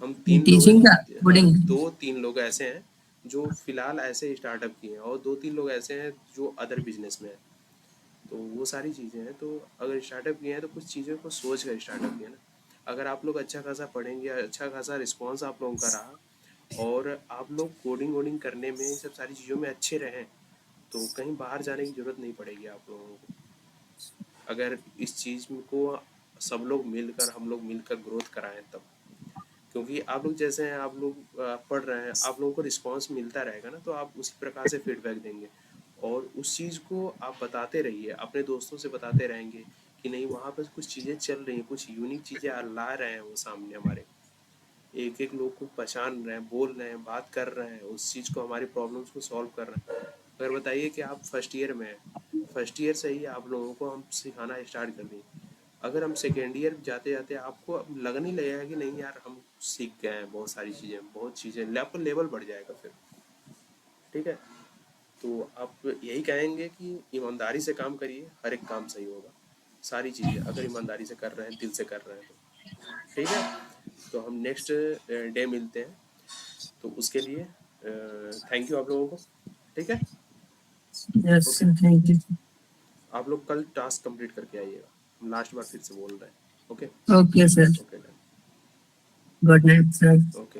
हम 3 लोग, टीचिंग का हाँ, कोडिंग। 2-3 लोग ऐसे हैं जो फिलहाल ऐसे स्टार्टअप किए हैं, और 2-3 लोग ऐसे हैं जो अदर बिजनेस में हैं। तो वो सारी चीज़ें हैं। तो अगर स्टार्टअप किए हैं तो कुछ चीज़ों को सोच कर स्टार्टअप किया ना। अगर आप लोग अच्छा खासा पढ़ेंगे, अच्छा खासा रिस्पॉन्स आप लोगों का रहा, और आप लोग कोडिंग वोडिंग करने में, सब सारी चीज़ों में अच्छे रहें, तो कहीं बाहर जाने की ज़रूरत नहीं पड़ेगी आप लोगों को। अगर इस चीज़ को सब लोग मिलकर, हम लोग मिलकर ग्रोथ कराएं तब। क्योंकि आप लोग जैसे हैं, आप लोग पढ़ रहे हैं, आप लोगों को रिस्पांस मिलता रहेगा ना, तो आप उसी प्रकार से फीडबैक देंगे, और उस चीज़ को आप बताते रहिए, अपने दोस्तों से बताते रहेंगे कि नहीं वहाँ पर कुछ चीज़ें चल रही हैं, कुछ यूनिक चीज़ें ला रहे हैं वो सामने हमारे, एक एक लोग को पहचान रहे हैं, बोल रहे हैं, बात कर रहे हैं, उस चीज़ को, हमारी प्रॉब्लम्स को सॉल्व कर रहे हैं। अगर बताइए कि आप फर्स्ट ईयर में हैं, फर्स्ट ईयर से ही आप लोगों को हम सिखाना स्टार्ट कर दें। अगर हम सेकेंड ईयर जाते जाते आपको अब लगने लगेगा कि नहीं यार हम सीख गए हैं बहुत सारी चीज़ें, बहुत चीज़ें, आपका लेवल बढ़ जाएगा फिर। ठीक है? तो आप यही कहेंगे कि ईमानदारी से काम करिए, हर एक काम सही होगा। सारी चीज़ें अगर ईमानदारी से कर रहे हैं, दिल से कर रहे हैं तो। ठीक है? तो हम नेक्स्ट डे मिलते हैं। तो उसके लिए थैंक यू आप लोगों को। ठीक है? Yes okay. Sir, thank you. आप लोग कल टास्क कंप्लीट करके आइएगा, हम लास्ट बार फिर से बोल रहे हैं। Okay? Okay sir. Okay done. Good night sir. Okay.